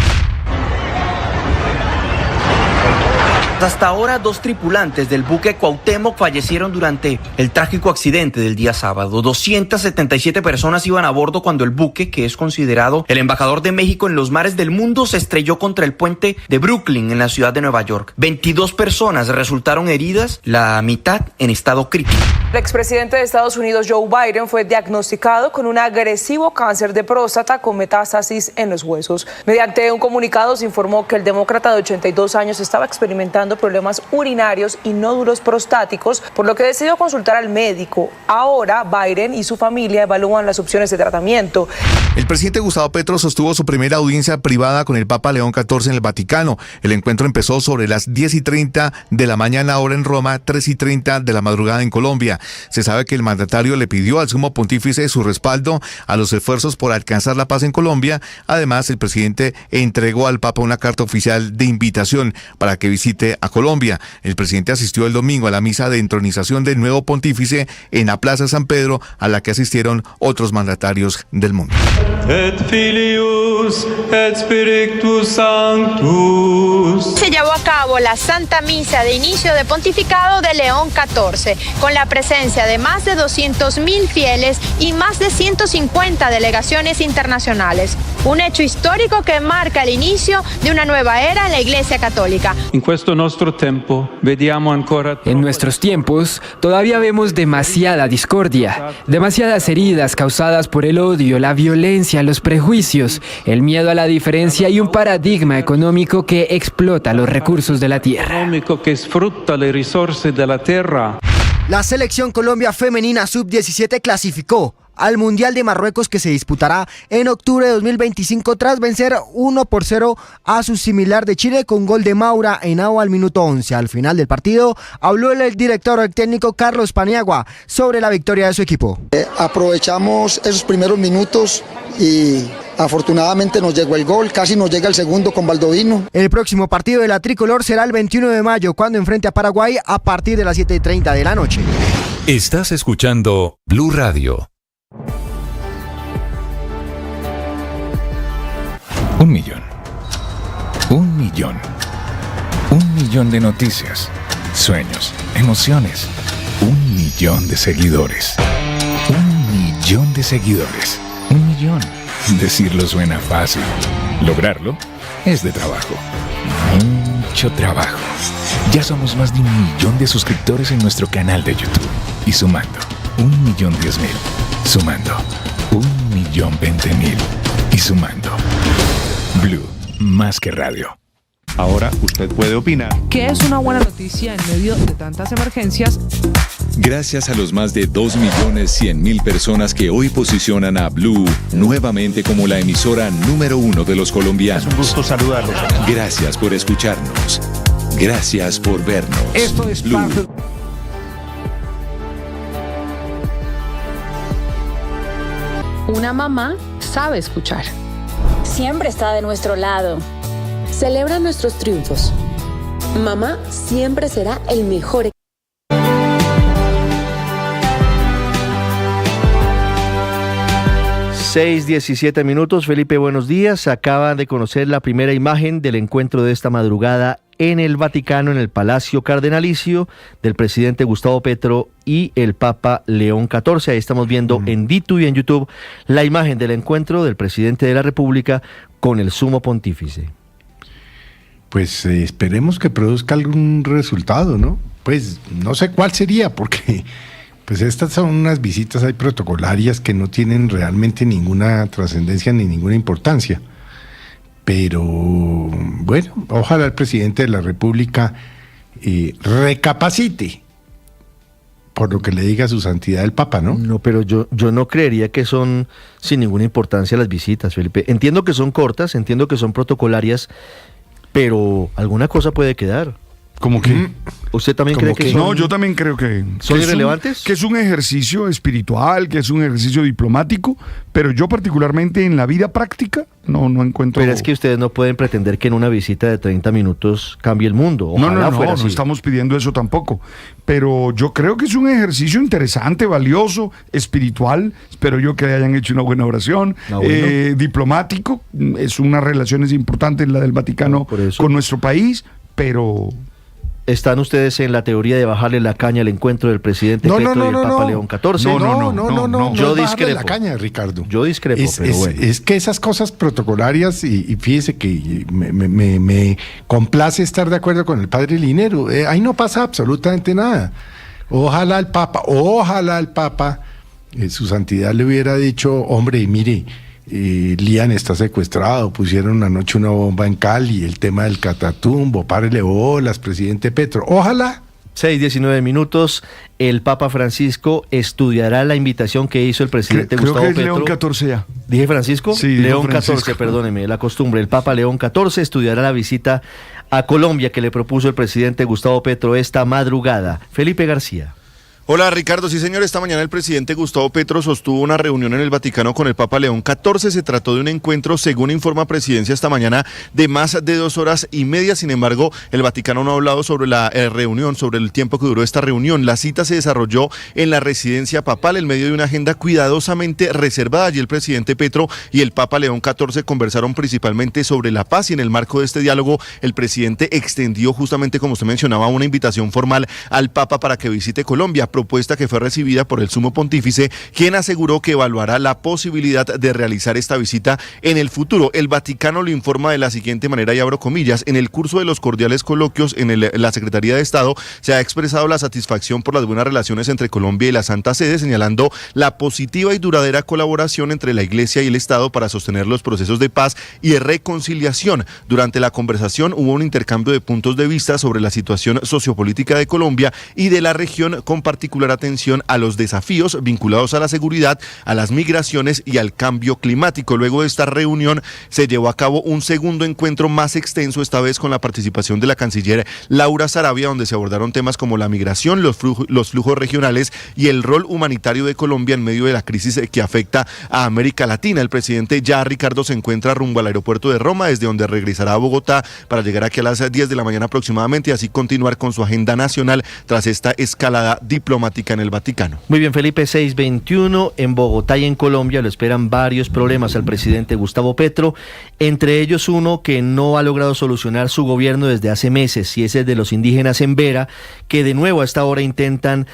Hasta ahora, 2 tripulantes del buque Cuauhtémoc fallecieron durante el trágico accidente del día sábado. 277 personas iban a bordo cuando el buque, que es considerado el embajador de México en los mares del mundo, se estrelló contra el puente de Brooklyn en la ciudad de Nueva York. 22 personas resultaron heridas, la mitad en estado crítico. El expresidente de Estados Unidos, Joe Biden, fue diagnosticado con un agresivo cáncer de próstata con metástasis en los huesos. Mediante un comunicado se informó que el demócrata de 82 años estaba experimentando problemas urinarios y nódulos prostáticos, por lo que decidió consultar al médico. Ahora Biden y su familia evalúan las opciones de tratamiento. El presidente Gustavo Petro sostuvo su primera audiencia privada con el Papa León XIV en el Vaticano. El encuentro empezó sobre las 10:30 de la mañana hora en Roma, 3:30 de la madrugada en Colombia. Se sabe que el mandatario le pidió al sumo pontífice su respaldo a los esfuerzos por alcanzar la paz en Colombia. Además, el presidente entregó al Papa una carta oficial de invitación para que visite a Colombia. El presidente asistió el domingo a la misa de entronización del nuevo pontífice en la Plaza San Pedro, a la que asistieron otros mandatarios del mundo. Et Filius et Spiritus Sanctus. Se llevó a cabo la Santa Misa de inicio de pontificado de León XIV, con la presencia de más de 200.000 fieles y más de 150 delegaciones internacionales. Un hecho histórico que marca el inicio de una nueva era en la Iglesia Católica. En nuestros tiempos todavía vemos demasiada discordia, demasiadas heridas causadas por el odio, la violencia, los prejuicios, el miedo a la diferencia y un paradigma económico que explota los recursos de la tierra. La selección Colombia femenina sub-17 clasificó al Mundial de Marruecos, que se disputará en octubre de 2025 tras vencer 1-0 a su similar de Chile con gol de Maura Henao al minuto 11. Al final del partido habló el director técnico Carlos Paniagua sobre la victoria de su equipo. Aprovechamos esos primeros minutos y afortunadamente nos llegó el gol, casi nos llega el segundo con Baldovino. El próximo partido de la tricolor será el 21 de mayo cuando enfrente a Paraguay a partir de las 7:30 de la noche. Estás escuchando Blue Radio. 1 millón. 1 millón. 1 millón de noticias, sueños, emociones. 1 millón de seguidores. 1 millón de seguidores. 1 millón. Decirlo suena fácil. Lograrlo es de trabajo. Mucho trabajo. Ya somos más de 1 millón de suscriptores en nuestro canal de YouTube. Y sumando, 1.010.000. Sumando, 1.020.000. Y sumando. Blue, más que radio. Ahora usted puede opinar. ¿Qué es una buena noticia en medio de tantas emergencias? Gracias a los más de 2.100.000 personas que hoy posicionan a Blue nuevamente como la emisora número 1 de los colombianos. Es un gusto saludarlos. Gracias por escucharnos. Gracias por vernos. Esto es Blue. Una mamá sabe escuchar. Siempre está de nuestro lado. Celebra nuestros triunfos. Mamá siempre será el mejor. 6:17 minutos. Felipe, buenos días. Se acaba de conocer la primera imagen del encuentro de esta madrugada en el Vaticano, en el Palacio Cardenalicio, del presidente Gustavo Petro y el Papa León XIV. Ahí estamos viendo en DITU y en YouTube la imagen del encuentro del presidente de la República con el sumo pontífice. Pues esperemos que produzca algún resultado, ¿no? Pues no sé cuál sería, porque pues estas son unas visitas ahí protocolarias que no tienen realmente ninguna trascendencia ni ninguna importancia. Pero bueno, ojalá el presidente de la República recapacite por lo que le diga su santidad el Papa, ¿no? No, pero yo no creería que son sin ninguna importancia las visitas, Felipe. Entiendo que son cortas, entiendo que son protocolarias, pero alguna cosa puede quedar. ¿Cómo que? ¿Usted también cree que son? No, yo también creo que ¿son irrelevantes? Que es un ejercicio espiritual, que es un ejercicio diplomático, pero yo particularmente en la vida práctica no encuentro... Pero es que ustedes no pueden pretender que en una visita de 30 minutos cambie el mundo. Ojalá no estamos pidiendo eso tampoco, pero yo creo que es un ejercicio interesante, valioso, espiritual, espero yo que hayan hecho una buena oración, diplomático, es unas relaciones importantes la del Vaticano con nuestro país, pero... ¿Están ustedes en la teoría de bajarle la caña al encuentro del presidente Petro y el Papa León XIV? No. Yo discrepo. La caña, Ricardo. Yo discrepo, pero bueno. Es que esas cosas protocolarias, y fíjese que me complace estar de acuerdo con el padre Linero. Ahí no pasa absolutamente nada. Ojalá el Papa, su santidad le hubiera dicho, hombre, mire, Lian está secuestrado, pusieron anoche una bomba en Cali, el tema del Catatumbo, párele bolas, presidente Petro, ojalá. 6:19 minutos, el Papa Francisco estudiará la invitación que hizo el presidente Gustavo Petro. Creo que es León XIV ya. ¿Dije Francisco? Sí, León Francisco. XIV, perdóneme, la costumbre. El Papa León XIV estudiará la visita a Colombia que le propuso el presidente Gustavo Petro esta madrugada. Felipe García. Hola Ricardo, sí señor, esta mañana el presidente Gustavo Petro sostuvo una reunión en el Vaticano con el Papa León XIV. Se trató de un encuentro, según informa Presidencia esta mañana, de más de 2 horas y media. Sin embargo, el Vaticano no ha hablado sobre la reunión, sobre el tiempo que duró esta reunión. La cita se desarrolló en la residencia papal en medio de una agenda cuidadosamente reservada. Allí el presidente Petro y el Papa León XIV conversaron principalmente sobre la paz, y en el marco de este diálogo el presidente extendió, justamente como usted mencionaba, una invitación formal al Papa para que visite Colombia, propuesta que fue recibida por el sumo pontífice, quien aseguró que evaluará la posibilidad de realizar esta visita en el futuro. El Vaticano lo informa de la siguiente manera, y abro comillas: en el curso de los cordiales coloquios en la Secretaría de Estado se ha expresado la satisfacción por las buenas relaciones entre Colombia y la Santa Sede, señalando la positiva y duradera colaboración entre la Iglesia y el Estado para sostener los procesos de paz y de reconciliación. Durante la conversación hubo un intercambio de puntos de vista sobre la situación sociopolítica de Colombia y de la región, con particular atención a los desafíos vinculados a la seguridad, a las migraciones y al cambio climático. Luego de esta reunión se llevó a cabo un segundo encuentro más extenso, esta vez con la participación de la canciller Laura Sarabia, donde se abordaron temas como la migración, los flujos regionales y el rol humanitario de Colombia en medio de la crisis que afecta a América Latina. El presidente ya, Ricardo, se encuentra rumbo al aeropuerto de Roma, desde donde regresará a Bogotá para llegar aquí a las 10 de la mañana aproximadamente, y así continuar con su agenda nacional tras esta escalada diplomática en el Vaticano. Muy bien, Felipe, 6:21. En Bogotá y en Colombia lo esperan varios problemas al presidente Gustavo Petro, entre ellos uno que no ha logrado solucionar su gobierno desde hace meses, y es el de los indígenas en Vera, que de nuevo a esta hora intentan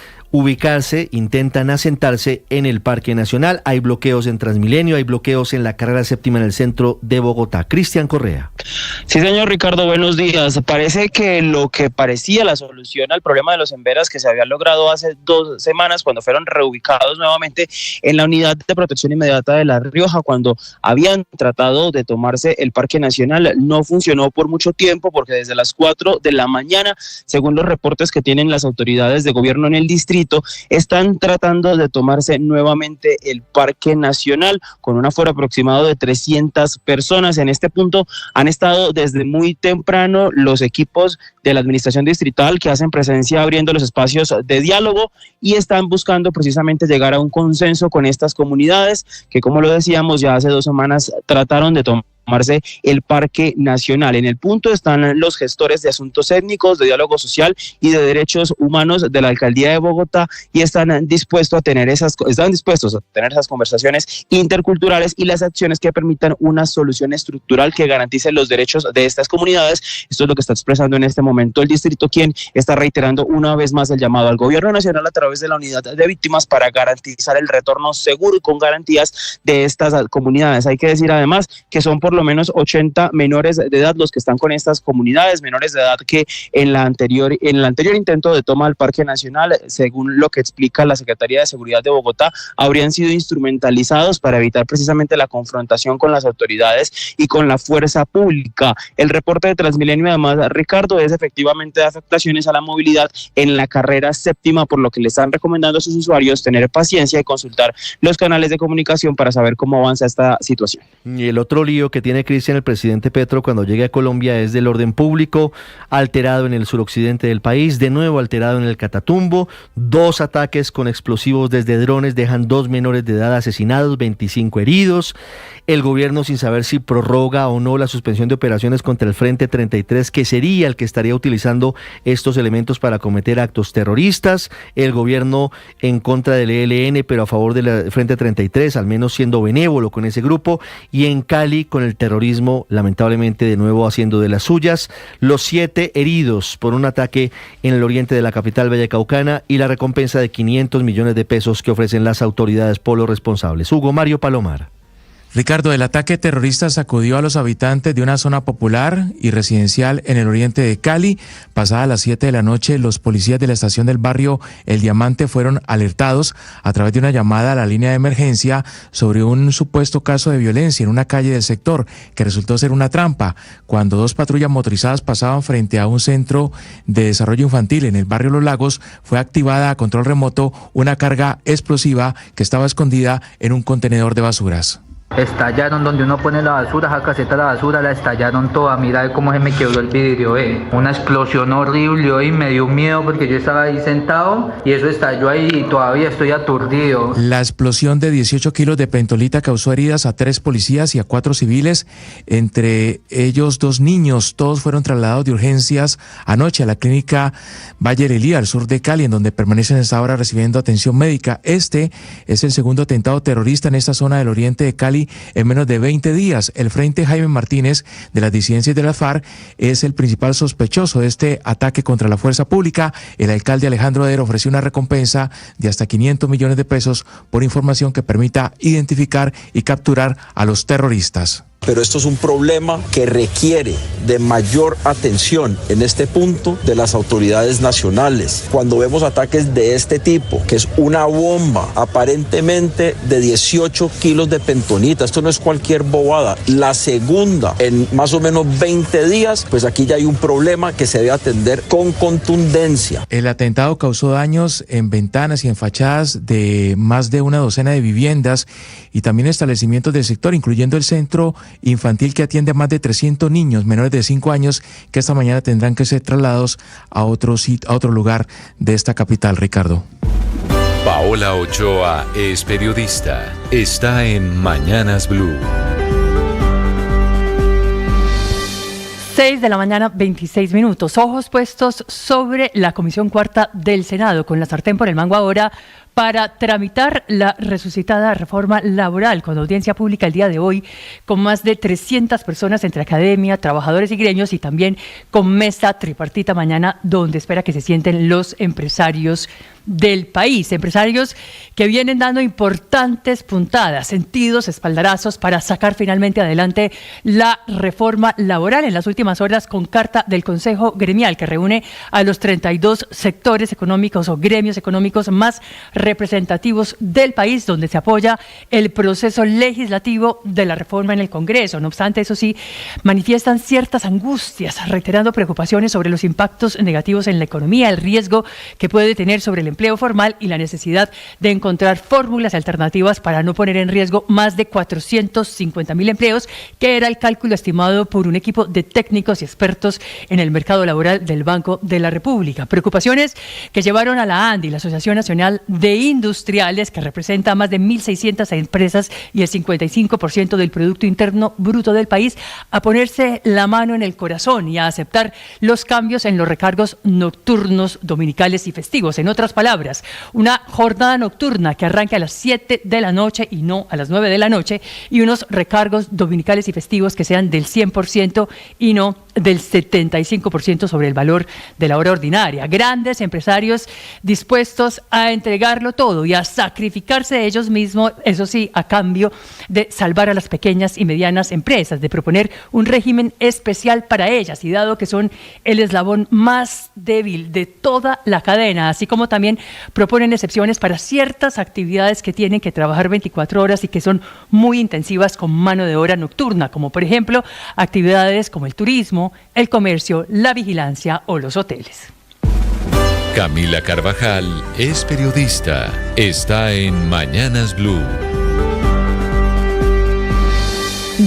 asentarse en el Parque Nacional. Hay bloqueos en Transmilenio, hay bloqueos en la carrera séptima en el centro de Bogotá. Cristian Correa. Sí, señor Ricardo, buenos días. Parece que lo que parecía la solución al problema de los emberas, que se había logrado hace 2 semanas cuando fueron reubicados nuevamente en la unidad de protección inmediata de La Rioja, cuando habían tratado de tomarse el Parque Nacional, no funcionó por mucho tiempo, porque desde las 4 de la mañana, según los reportes que tienen las autoridades de gobierno en el distrito, están tratando de tomarse nuevamente el Parque Nacional con un aforo aproximado de 300 personas. En este punto han estado desde muy temprano los equipos de la administración distrital, que hacen presencia abriendo los espacios de diálogo, y están buscando precisamente llegar a un consenso con estas comunidades que, como lo decíamos, ya hace 2 semanas trataron de tomarse el Parque Nacional. En el punto están los gestores de asuntos étnicos, de diálogo social y de derechos humanos de la Alcaldía de Bogotá, y están dispuestos a tener esas conversaciones interculturales y las acciones que permitan una solución estructural que garantice los derechos de estas comunidades. Esto es lo que está expresando en este momento el distrito, quien está reiterando una vez más el llamado al gobierno nacional a través de la unidad de víctimas para garantizar el retorno seguro y con garantías de estas comunidades. Hay que decir además que son por lo menos 80 menores de edad los que están con estas comunidades, menores de edad que en el anterior intento de toma del Parque Nacional, según lo que explica la Secretaría de Seguridad de Bogotá, habrían sido instrumentalizados para evitar precisamente la confrontación con las autoridades y con la fuerza pública. El reporte de Transmilenio, además, Ricardo, es efectivamente de afectaciones a la movilidad en la carrera séptima, por lo que le están recomendando a sus usuarios tener paciencia y consultar los canales de comunicación para saber cómo avanza esta situación. Y el otro lío que tiene Cristian el presidente Petro cuando llegue a Colombia es del orden público, alterado en el suroccidente del país, de nuevo alterado en el Catatumbo. 2 ataques con explosivos desde drones dejan 2 menores de edad asesinados, 25 heridos. El gobierno, sin saber si prorroga o no la suspensión de operaciones contra el Frente 33, que sería el que estaría utilizando estos elementos para cometer actos terroristas. El gobierno en contra del ELN, pero a favor del Frente 33, al menos siendo benévolo con ese grupo. Y en Cali, con el terrorismo, lamentablemente de nuevo haciendo de las suyas. Los 7 heridos por un ataque en el oriente de la capital vallecaucana, y la recompensa de 500 millones de pesos que ofrecen las autoridades por los responsables. Hugo Mario Palomar. Ricardo, el ataque terrorista sacudió a los habitantes de una zona popular y residencial en el oriente de Cali. Pasadas las 7 de la noche, los policías de la estación del barrio El Diamante fueron alertados a través de una llamada a la línea de emergencia sobre un supuesto caso de violencia en una calle del sector, que resultó ser una trampa. Cuando 2 patrullas motorizadas pasaban frente a un centro de desarrollo infantil en el barrio Los Lagos, fue activada a control remoto una carga explosiva que estaba escondida en un contenedor de basuras. Estallaron donde uno pone la basura, esa caseta de la basura la estallaron toda. Mira cómo se me quebró el vidrio, Una explosión horrible y me dio miedo porque yo estaba ahí sentado y eso estalló ahí y todavía estoy aturdido. La explosión de 18 kilos de pentolita causó heridas a 3 policías y a 4 civiles, entre ellos 2 niños. Todos fueron trasladados de urgencias anoche a la clínica Valle del Elía, al sur de Cali, en donde permanecen hasta ahora recibiendo atención médica. Este es el segundo atentado terrorista en esta zona del oriente de Cali en menos de 20 días. El Frente Jaime Martínez de las disidencias de la FARC es el principal sospechoso de este ataque contra la fuerza pública. El alcalde Alejandro Eder ofreció una recompensa de hasta 500 millones de pesos por información que permita identificar y capturar a los terroristas. Pero esto es un problema que requiere de mayor atención en este punto de las autoridades nacionales. Cuando vemos ataques de este tipo, que es una bomba aparentemente de 18 kilos de pentonita, esto no es cualquier bobada. La segunda en más o menos 20 días, pues aquí ya hay un problema que se debe atender con contundencia. El atentado causó daños en ventanas y en fachadas de más de una docena de viviendas y también establecimientos del sector, incluyendo el centro infantil que atiende a más de 300 niños menores de 5 años que esta mañana tendrán que ser trasladados a otro lugar de esta capital, Ricardo. Paola Ochoa es periodista. Está en Mañanas Blue. 6 de la mañana, 26 minutos. Ojos puestos sobre la Comisión Cuarta del Senado, con la sartén por el mango ahora, para tramitar la resucitada reforma laboral, con audiencia pública el día de hoy, con más de 300 personas entre academia, trabajadores y gremios, y también con mesa tripartita mañana, donde espera que se sienten los empresarios del país, empresarios que vienen dando importantes puntadas, sentidos, espaldarazos para sacar finalmente adelante la reforma laboral en las últimas horas, con carta del Consejo Gremial que reúne a los 32 sectores económicos o gremios económicos más representativos del país, donde se apoya el proceso legislativo de la reforma en el Congreso. No obstante, eso sí, manifiestan ciertas angustias, reiterando preocupaciones sobre los impactos negativos en la economía, el riesgo que puede tener sobre el empleo formal y la necesidad de encontrar fórmulas alternativas para no poner en riesgo más de 450.000 empleos, que era el cálculo estimado por un equipo de técnicos y expertos en el mercado laboral del Banco de la República. Preocupaciones que llevaron a la ANDI, la Asociación Nacional de Industriales, que representa más de 1.600 empresas y el 55% del Producto Interno Bruto del país, a ponerse la mano en el corazón y a aceptar los cambios en los recargos nocturnos, dominicales y festivos. En otras palabras, una jornada nocturna que arranque a las 7 de la noche y no a las 9 de la noche, y unos recargos dominicales y festivos que sean del 100% y no del 75% sobre el valor de la hora ordinaria. Grandes empresarios dispuestos a entregarlo todo y a sacrificarse ellos mismos, eso sí, a cambio de salvar a las pequeñas y medianas empresas, de proponer un régimen especial para ellas, y dado que son el eslabón más débil de toda la cadena, así como también proponen excepciones para ciertas actividades que tienen que trabajar 24 horas y que son muy intensivas con mano de obra nocturna, como por ejemplo actividades como el turismo, el comercio, la vigilancia o los hoteles. Camila Carvajal es periodista. Está en Mañanas Blue.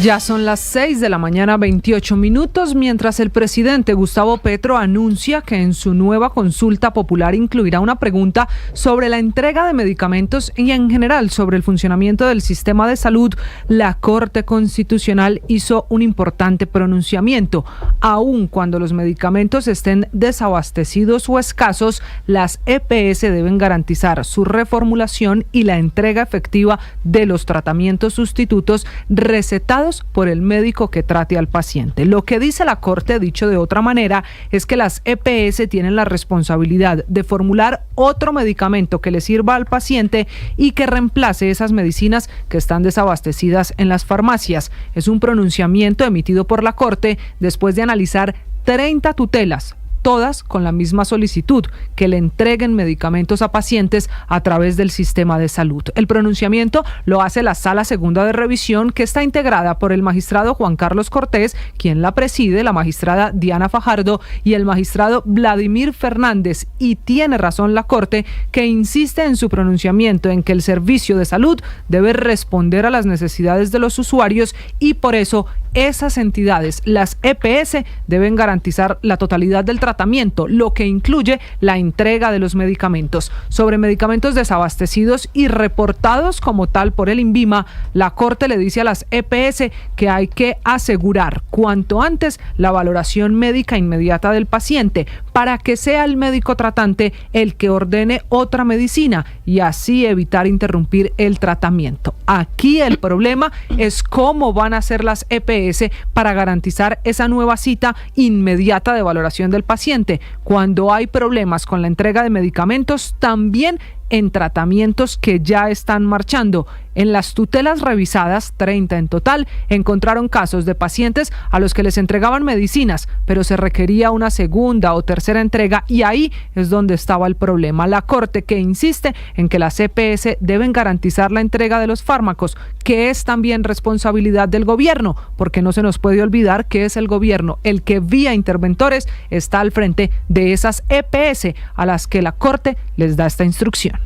Ya son las 6 de la mañana, 28 minutos, mientras el presidente Gustavo Petro anuncia que en su nueva consulta popular incluirá una pregunta sobre la entrega de medicamentos y en general sobre el funcionamiento del sistema de salud. La Corte Constitucional hizo un importante pronunciamiento. Aun cuando los medicamentos estén desabastecidos o escasos, las EPS deben garantizar su reformulación y la entrega efectiva de los tratamientos sustitutos recetados por el médico que trate al paciente. Lo que dice la Corte, dicho de otra manera, es que las EPS tienen la responsabilidad de formular otro medicamento que le sirva al paciente y que reemplace esas medicinas que están desabastecidas en las farmacias. Es un pronunciamiento emitido por la Corte después de analizar 30 tutelas todas con la misma solicitud, que le entreguen medicamentos a pacientes a través del sistema de salud. El pronunciamiento lo hace la Sala Segunda de Revisión, que está integrada por el magistrado Juan Carlos Cortés, quien la preside, la magistrada Diana Fajardo y el magistrado Vladimir Fernández. Y tiene razón la Corte, que insiste en su pronunciamiento en que el servicio de salud debe responder a las necesidades de los usuarios y por eso esas entidades, las EPS, deben garantizar la totalidad del tratamiento, lo que incluye la entrega de los medicamentos. Sobre medicamentos desabastecidos y reportados como tal por el INVIMA, la Corte le dice a las EPS que hay que asegurar cuanto antes la valoración médica inmediata del paciente para que sea el médico tratante el que ordene otra medicina y así evitar interrumpir el tratamiento. Aquí el problema es cómo van a ser las EPS para garantizar esa nueva cita inmediata de valoración del paciente. Cuando hay problemas con la entrega de medicamentos, también en tratamientos que ya están marchando. En las tutelas revisadas, 30 en total, encontraron casos de pacientes a los que les entregaban medicinas, pero se requería una segunda o tercera entrega y ahí es donde estaba el problema. La Corte, que insiste en que las EPS deben garantizar la entrega de los fármacos, que es también responsabilidad del gobierno, porque no se nos puede olvidar que es el gobierno el que vía interventores está al frente de esas EPS a las que la Corte les da esta instrucción.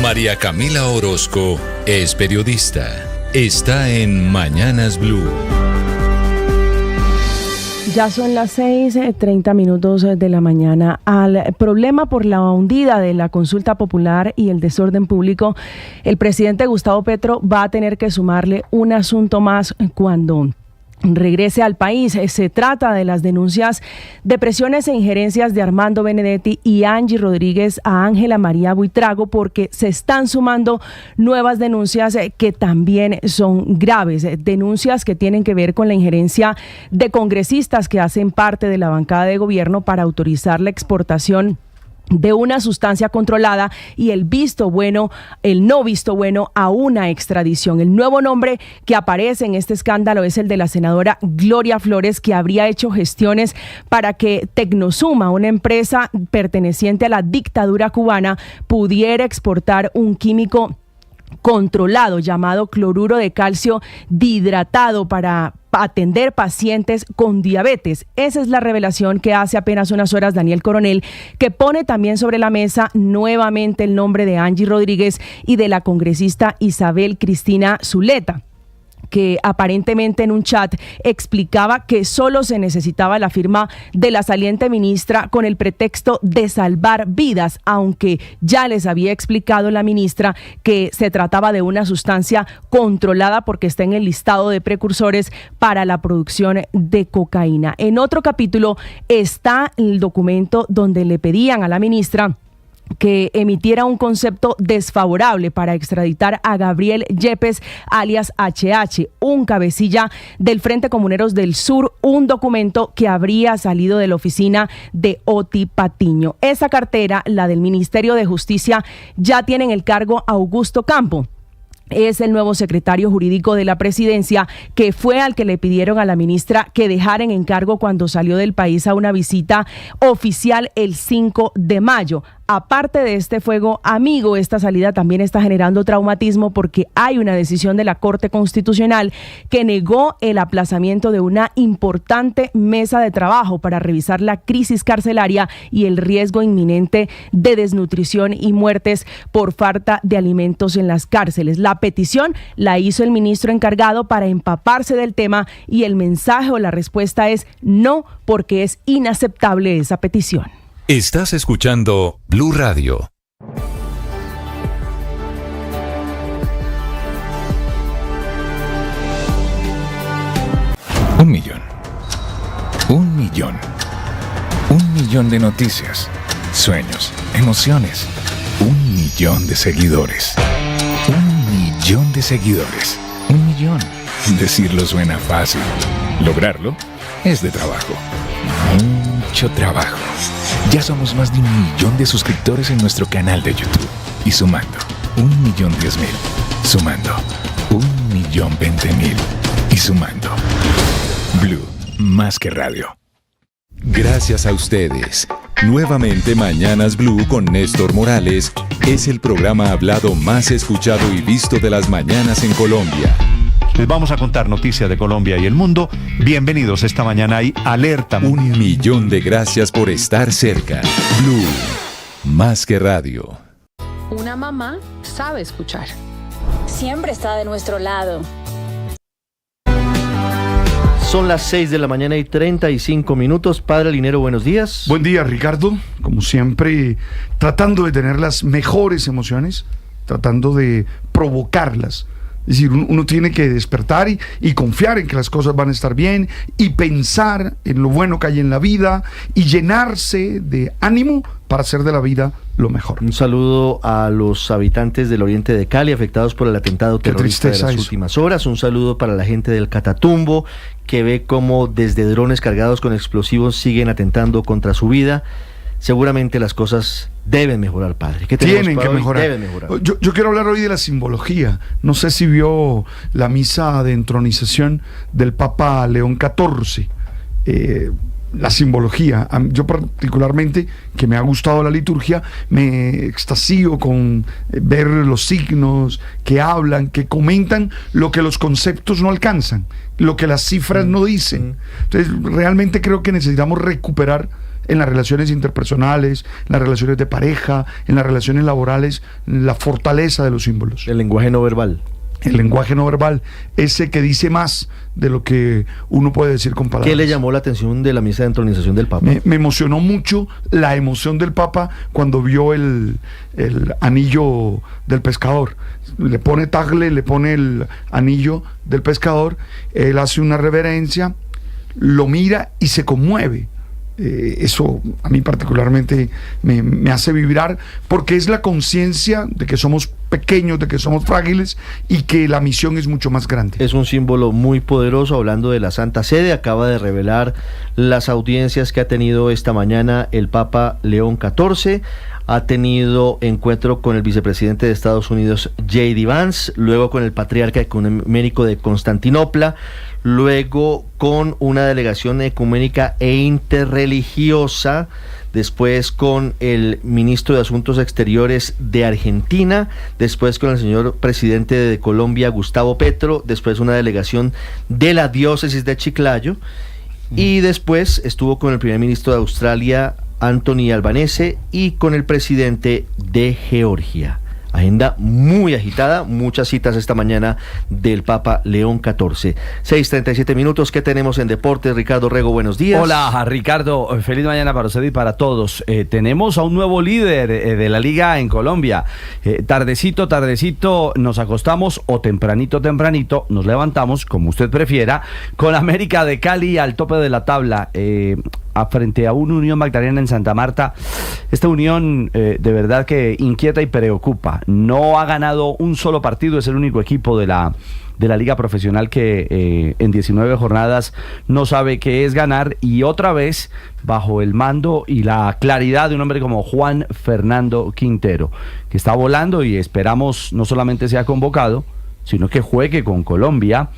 María Camila Orozco es periodista. Está en Mañanas Blue. Ya son las 6:30 de la mañana. Al problema por la hundida de la consulta popular y el desorden público, el presidente Gustavo Petro va a tener que sumarle un asunto más cuando regrese al país. Se trata de las denuncias de presiones e injerencias de Armando Benedetti y Angie Rodríguez a Ángela María Buitrago, porque se están sumando nuevas denuncias que también son graves, denuncias que tienen que ver con la injerencia de congresistas que hacen parte de la bancada de gobierno para autorizar la exportación de una sustancia controlada y el no visto bueno a una extradición. El nuevo nombre que aparece en este escándalo es el de la senadora Gloria Flores, que habría hecho gestiones para que Tecnosuma, una empresa perteneciente a la dictadura cubana, pudiera exportar un químico controlado llamado cloruro de calcio dihidratado para atender pacientes con diabetes. Esa es la revelación que hace apenas unas horas Daniel Coronel, que pone también sobre la mesa nuevamente el nombre de Angie Rodríguez y de la congresista Isabel Cristina Zuleta, que aparentemente en un chat explicaba que solo se necesitaba la firma de la saliente ministra con el pretexto de salvar vidas, aunque ya les había explicado la ministra que se trataba de una sustancia controlada porque está en el listado de precursores para la producción de cocaína. En otro capítulo está el documento donde le pedían a la ministra que emitiera un concepto desfavorable para extraditar a Gabriel Yepes, alias HH, un cabecilla del Frente Comuneros del Sur, un documento que habría salido de la oficina de Oti Patiño. Esa cartera, la del Ministerio de Justicia, ya tiene en el cargo a Augusto Campo. Es el nuevo secretario jurídico de la presidencia, que fue al que le pidieron a la ministra que dejara en encargo cuando salió del país a una visita oficial el 5 de mayo. Aparte de este fuego amigo, esta salida también está generando traumatismo porque hay una decisión de la Corte Constitucional que negó el aplazamiento de una importante mesa de trabajo para revisar la crisis carcelaria y el riesgo inminente de desnutrición y muertes por falta de alimentos en las cárceles. La petición la hizo el ministro encargado para empaparse del tema y el mensaje o la respuesta es no, porque es inaceptable esa petición. Estás escuchando Blue Radio. Un millón. Un millón. Un millón de noticias, sueños, emociones. 1 millón de seguidores. 1 millón de seguidores. 1 millón. Decirlo suena fácil. Lograrlo es de trabajo. Mucho trabajo. Ya somos más de 1 millón de suscriptores en nuestro canal de YouTube. Y sumando, 1.010.000. Sumando, 1.020.000. Y sumando. Blue, más que radio. Gracias a ustedes. Nuevamente Mañanas Blue con Néstor Morales es el programa hablado más escuchado y visto de las mañanas en Colombia. Les vamos a contar noticias de Colombia y el mundo. Bienvenidos esta mañana y alerta. 1 millón de gracias por estar cerca. Blue, más que radio. Una mamá sabe escuchar. Siempre está de nuestro lado. Son las 6 de la mañana y 35 minutos. Padre Linero, buenos días. Buen día, Ricardo. Como siempre, tratando de tener las mejores emociones, tratando de provocarlas. Es decir, uno tiene que despertar y confiar en que las cosas van a estar bien y pensar en lo bueno que hay en la vida y llenarse de ánimo para hacer de la vida lo mejor. Un saludo a los habitantes del oriente de Cali afectados por el atentado terrorista de las últimas horas. Un saludo para la gente del Catatumbo que ve cómo desde drones cargados con explosivos siguen atentando contra su vida. Seguramente las cosas deben mejorar, padre. ¿Qué tienen que hoy? mejorar. Deben mejorar. Yo quiero hablar hoy de la simbología. No sé si vio la misa de entronización del Papa León XIV. La simbología. Yo particularmente, que me ha gustado la liturgia, me extasío con ver los signos que hablan, que comentan lo que los conceptos no alcanzan, lo que las cifras no dicen. Entonces, realmente creo que necesitamos recuperar en las relaciones interpersonales, en las relaciones de pareja, en las relaciones laborales, la fortaleza de los símbolos. El lenguaje no verbal. El lenguaje no verbal, ese que dice más de lo que uno puede decir con palabras. ¿Qué le llamó la atención de la misa de entronización del Papa? Me emocionó mucho la emoción del Papa cuando vio el anillo del pescador. Le pone tagle, le pone el anillo del pescador, él hace una reverencia, lo mira y se conmueve. Eso a mí particularmente me hace vibrar, porque es la conciencia de que somos pequeños, de que somos frágiles y que la misión es mucho más grande. Es un símbolo muy poderoso. Hablando de la Santa Sede, acaba de revelar las audiencias que ha tenido esta mañana el Papa León XIV. Ha tenido encuentro con el vicepresidente de Estados Unidos, J.D. Vance, luego con el patriarca ecuménico de Constantinopla, luego con una delegación ecuménica e interreligiosa, después con el ministro de Asuntos Exteriores de Argentina, después con el señor presidente de Colombia, Gustavo Petro, después una delegación de la diócesis de Chiclayo, y después estuvo con el primer ministro de Australia, Anthony Albanese, y con el presidente de Georgia. Agenda muy agitada, muchas citas esta mañana del Papa León XIV. 6:37 minutos, ¿qué tenemos en deportes? Ricardo Rego, buenos días. Hola, Ricardo, feliz mañana para usted y para todos. Tenemos a un nuevo líder de la liga en Colombia. Tardecito nos acostamos, o tempranito nos levantamos, como usted prefiera, con América de Cali al tope de la tabla. Frente a una Unión Magdalena en Santa Marta. Esta Unión de verdad que inquieta y preocupa. No ha ganado un solo partido, es el único equipo de la liga profesional que en 19 jornadas no sabe qué es ganar, y otra vez bajo el mando y la claridad de un hombre como Juan Fernando Quintero, que está volando, y esperamos no solamente sea convocado, sino que juegue con Colombia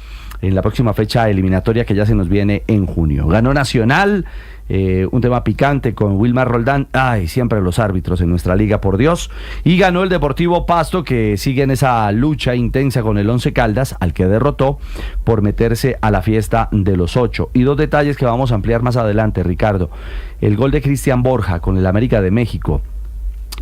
en la próxima fecha eliminatoria que ya se nos viene en junio. Ganó Nacional, un tema picante con Wilmar Roldán, siempre los árbitros en nuestra liga, por Dios, y ganó el Deportivo Pasto, que sigue en esa lucha intensa con el Once Caldas, al que derrotó por meterse a la fiesta de los 8. Y dos detalles que vamos a ampliar más adelante, Ricardo: el gol de Cristian Borja con el América de México,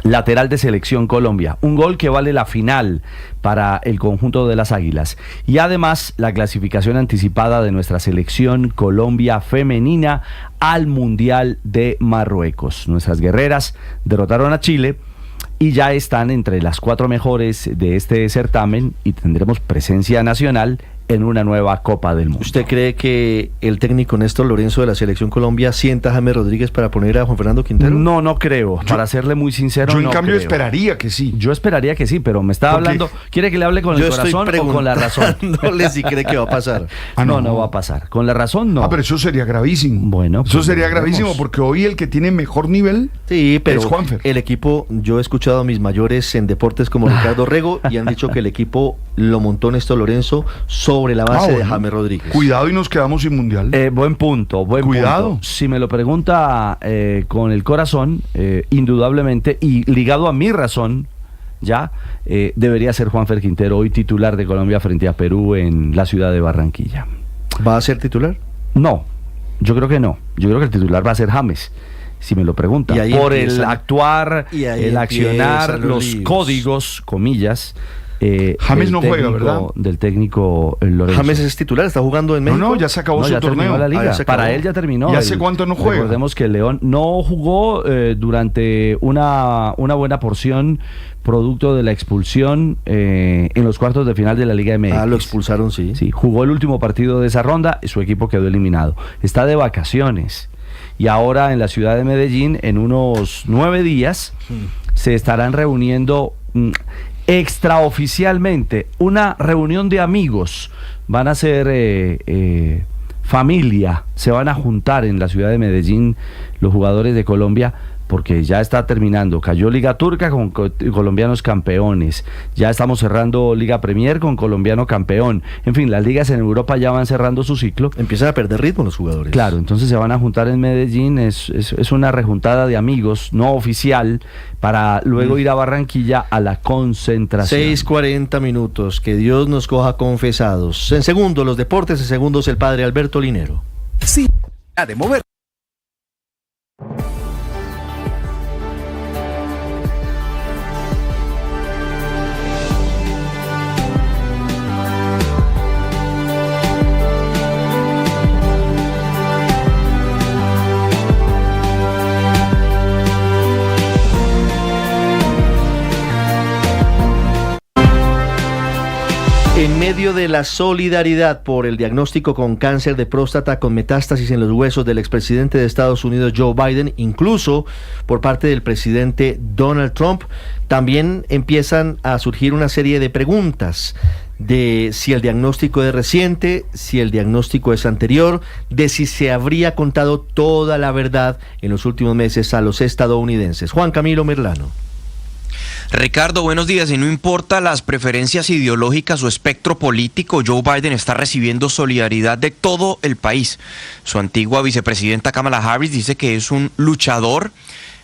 lateral de Selección Colombia, un gol que vale la final para el conjunto de las Águilas, y además la clasificación anticipada de nuestra Selección Colombia femenina al Mundial de Marruecos. Nuestras guerreras derrotaron a Chile y ya están entre las 4 mejores de este certamen, y tendremos presencia nacional en una nueva Copa del Mundo. ¿Usted cree que el técnico Néstor Lorenzo de la Selección Colombia sienta a James Rodríguez para poner a Juan Fernando Quintero? No creo, para serle muy sincero. Yo en cambio esperaría que sí. Yo esperaría que sí, pero me está hablando. ¿Quiere que le hable con el corazón o con la razón? No si cree que va a pasar. No va a pasar. Con la razón no. Pero eso sería gravísimo. Bueno, eso sería gravísimo, porque hoy el que tiene mejor nivel Sí, pero es Juanfer. El equipo, yo he escuchado a mis mayores en deportes como Ricardo Rego y han dicho que el equipo lo montó Néstor Lorenzo sobre la base de James Rodríguez. Cuidado y nos quedamos sin mundial. Buen punto. Cuidado. Si me lo pregunta con el corazón, indudablemente, y ligado a mi razón, ya, debería ser Juanfer Quintero hoy titular de Colombia frente a Perú en la ciudad de Barranquilla. ¿Va a ser titular? No, yo creo que no. Yo creo que el titular va a ser James. Si me lo preguntan, por el actuar, el accionar, los códigos, comillas. James no juega, ¿verdad? Del técnico Lorenzo. James es titular, está jugando en México. No, ya se acabó su torneo. La liga. Para él ya terminó. ¿Y hace cuánto no juega? Recordemos que el León no jugó durante una buena porción, producto de la expulsión en los cuartos de final de la Liga MX. Lo expulsaron, sí. Sí, jugó el último partido de esa ronda y su equipo quedó eliminado. Está de vacaciones. Y ahora en la ciudad de Medellín, en unos 9 días, se estarán reuniendo extraoficialmente, una reunión de amigos. Van a ser familia, se van a juntar en la ciudad de Medellín los jugadores de Colombia, porque ya está terminando. Cayó Liga Turca con colombianos campeones. Ya estamos cerrando Liga Premier con colombiano campeón. En fin, las ligas en Europa ya van cerrando su ciclo. Empiezan a perder ritmo los jugadores. Claro, entonces se van a juntar en Medellín. Es una rejuntada de amigos, no oficial, para luego ir a Barranquilla a la concentración. 6:40 minutos. Que Dios nos coja confesados. En segundo, los deportes. En segundos, el padre Alberto Linero. Sí, ha de mover. En medio de la solidaridad por el diagnóstico con cáncer de próstata con metástasis en los huesos del expresidente de Estados Unidos Joe Biden, incluso por parte del presidente Donald Trump, también empiezan a surgir una serie de preguntas de si el diagnóstico es reciente, si el diagnóstico es anterior, de si se habría contado toda la verdad en los últimos meses a los estadounidenses. Juan Camilo Merlano. Ricardo, buenos días. Y no importa las preferencias ideológicas o espectro político, Joe Biden está recibiendo solidaridad de todo el país. Su antigua vicepresidenta Kamala Harris dice que es un luchador.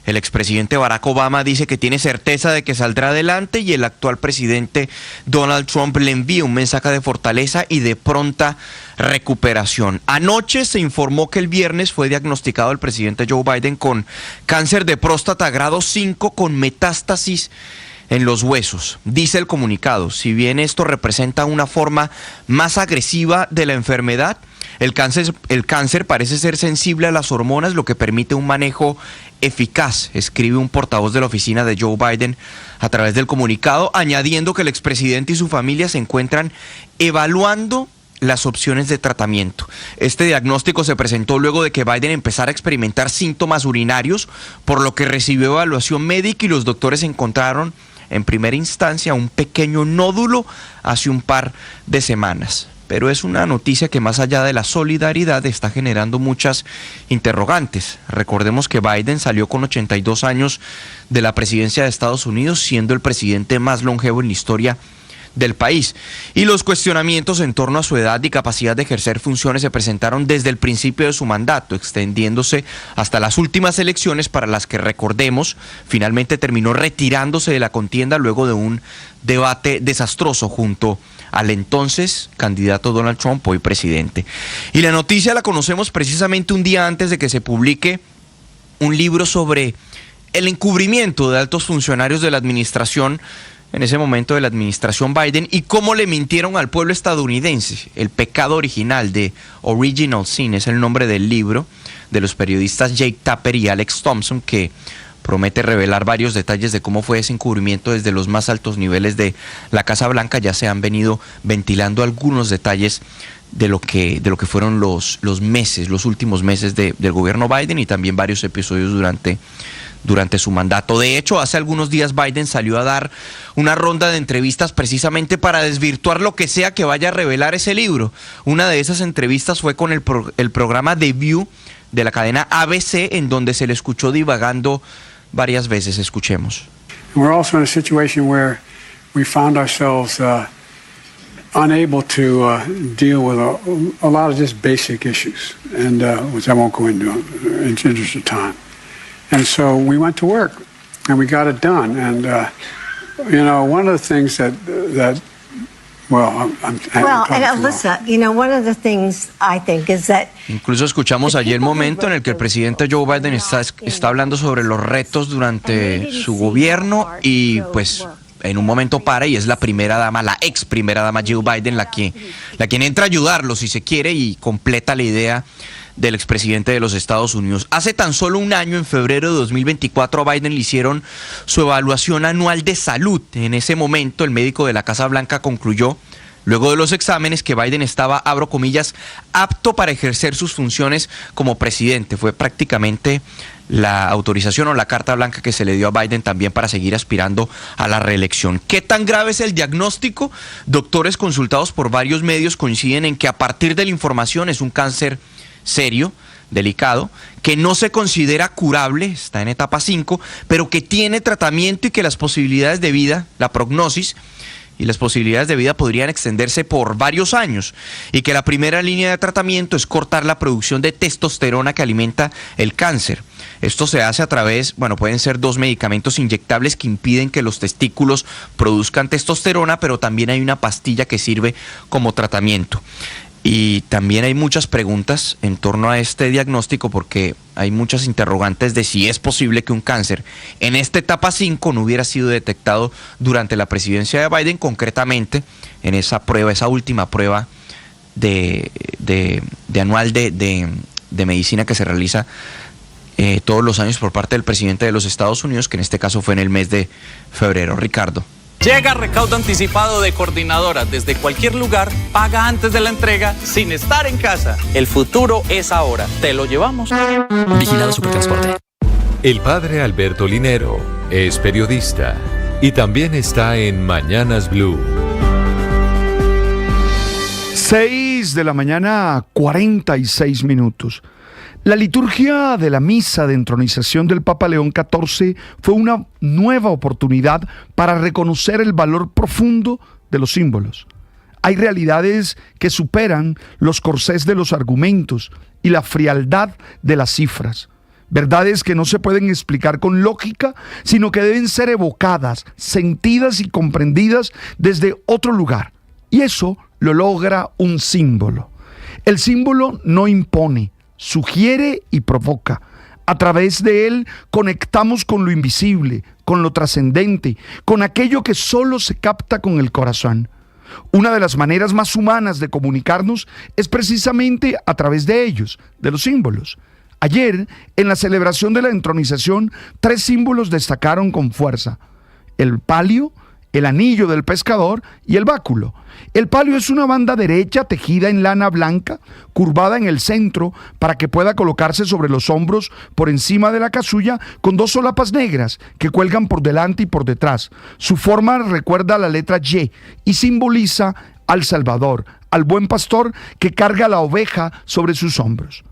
El expresidente Barack Obama dice que tiene certeza de que saldrá adelante y el actual presidente Donald Trump le envía un mensaje de fortaleza y de pronta recuperación. Anoche se informó que el viernes fue diagnosticado el presidente Joe Biden con cáncer de próstata grado 5 con metástasis en los huesos. Dice el comunicado, si bien esto representa una forma más agresiva de la enfermedad, el cáncer parece ser sensible a las hormonas, lo que permite un manejo eficaz, escribe un portavoz de la oficina de Joe Biden a través del comunicado, añadiendo que el expresidente y su familia se encuentran evaluando las opciones de tratamiento. Este diagnóstico se presentó luego de que Biden empezara a experimentar síntomas urinarios, por lo que recibió evaluación médica y los doctores encontraron en primera instancia un pequeño nódulo hace un par de semanas. Pero es una noticia que más allá de la solidaridad está generando muchas interrogantes. Recordemos que Biden salió con 82 años de la presidencia de Estados Unidos, siendo el presidente más longevo en la historia del país. Y los cuestionamientos en torno a su edad y capacidad de ejercer funciones se presentaron desde el principio de su mandato, extendiéndose hasta las últimas elecciones para las que, recordemos, finalmente terminó retirándose de la contienda luego de un debate desastroso junto al entonces candidato Donald Trump, hoy presidente. Y la noticia la conocemos precisamente un día antes de que se publique un libro sobre el encubrimiento de altos funcionarios de la administración, en ese momento de la administración Biden, y cómo le mintieron al pueblo estadounidense. El pecado original, de Original Sin, es el nombre del libro de los periodistas Jake Tapper y Alex Thompson, que promete revelar varios detalles de cómo fue ese encubrimiento desde los más altos niveles de la Casa Blanca. Ya se han venido ventilando algunos detalles de lo que fueron los últimos meses del gobierno Biden, y también varios episodios durante su mandato. De hecho, hace algunos días Biden salió a dar una ronda de entrevistas precisamente para desvirtuar lo que sea que vaya a revelar ese libro. Una de esas entrevistas fue con el programa The View de la cadena ABC, en donde se le escuchó divagando varias veces. Escuchemos. We're also in a situation where we found ourselves unable to deal with a lot of just basic issues, and which I won't go into in interest of time. And so we went to work, and we got it done. And one of the things that Alyssa, one of the things I think is that incluso escuchamos allí el momento en el que el presidente Joe Biden está hablando sobre los retos durante su gobierno y pues en un momento para y es la primera dama, la ex primera dama Jill Biden la quien entra a ayudarlo si se quiere y completa la idea del expresidente de los Estados Unidos. Hace tan solo un año, en febrero de 2024, a Biden le hicieron su evaluación anual de salud. En ese momento, el médico de la Casa Blanca concluyó, luego de los exámenes, que Biden estaba, abro comillas, apto para ejercer sus funciones como presidente. Fue prácticamente la autorización o la carta blanca que se le dio a Biden también para seguir aspirando a la reelección. ¿Qué tan grave es el diagnóstico? Doctores consultados por varios medios coinciden en que a partir de la información es un cáncer serio, delicado, que no se considera curable, está en etapa 5, pero que tiene tratamiento y que las posibilidades de vida, la prognosis y las posibilidades de vida podrían extenderse por varios años y que la primera línea de tratamiento es cortar la producción de testosterona que alimenta el cáncer. Esto se hace a través, pueden ser 2 medicamentos inyectables que impiden que los testículos produzcan testosterona, pero también hay una pastilla que sirve como tratamiento. Y también hay muchas preguntas en torno a este diagnóstico porque hay muchas interrogantes de si es posible que un cáncer en esta etapa 5 no hubiera sido detectado durante la presidencia de Biden, concretamente en esa prueba, esa última prueba de anual de medicina que se realiza todos los años por parte del presidente de los Estados Unidos, que en este caso fue en el mes de febrero. Ricardo. Llega recaudo anticipado de Coordinadora. Desde cualquier lugar, paga antes de la entrega sin estar en casa. El futuro es ahora. ¿Te lo llevamos? Vigilado Supertransporte. El padre Alberto Linero es periodista y también está en Mañanas Blue. 6 de la mañana, 46 minutos. La liturgia de la misa de entronización del Papa León XIV fue una nueva oportunidad para reconocer el valor profundo de los símbolos. Hay realidades que superan los corsés de los argumentos y la frialdad de las cifras. Verdades que no se pueden explicar con lógica, sino que deben ser evocadas, sentidas y comprendidas desde otro lugar. Y eso lo logra un símbolo. El símbolo no impone, sugiere y provoca. A través de él conectamos con lo invisible, con lo trascendente, con aquello que solo se capta con el corazón. Una de las maneras más humanas de comunicarnos es precisamente a través de ellos, de los símbolos. Ayer, en la celebración de la entronización, 3 símbolos destacaron con fuerza: el palio, el anillo del pescador y el báculo. El palio es una banda derecha tejida en lana blanca, curvada en el centro para que pueda colocarse sobre los hombros por encima de la casulla, con 2 solapas negras que cuelgan por delante y por detrás. Su forma recuerda a la letra Y y simboliza al Salvador, al buen pastor que carga la oveja sobre sus hombros.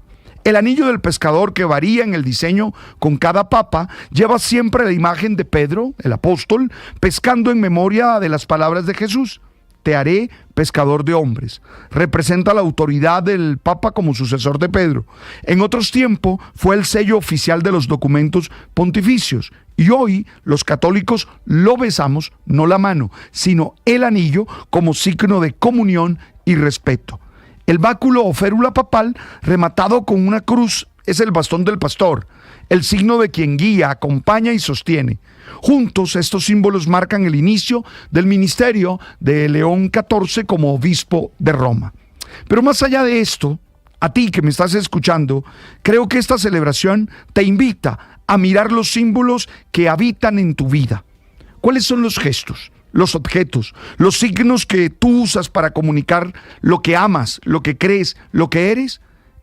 El anillo del pescador, que varía en el diseño con cada papa, lleva siempre la imagen de Pedro, el apóstol, pescando en memoria de las palabras de Jesús: te haré pescador de hombres. Representa la autoridad del Papa como sucesor de Pedro. En otros tiempos fue el sello oficial de los documentos pontificios. Y hoy los católicos lo besamos, no la mano, sino el anillo, como signo de comunión y respeto. El báculo o férula papal, rematado con una cruz, es el bastón del pastor, el signo de quien guía, acompaña y sostiene. Juntos, estos símbolos marcan el inicio del ministerio de León XIV como obispo de Roma. Pero más allá de esto, a ti que me estás escuchando, creo que esta celebración te invita a mirar los símbolos que habitan en tu vida. ¿Cuáles son los gestos, los objetos, los signos que tú usas para comunicar lo que amas, lo que crees, lo que eres?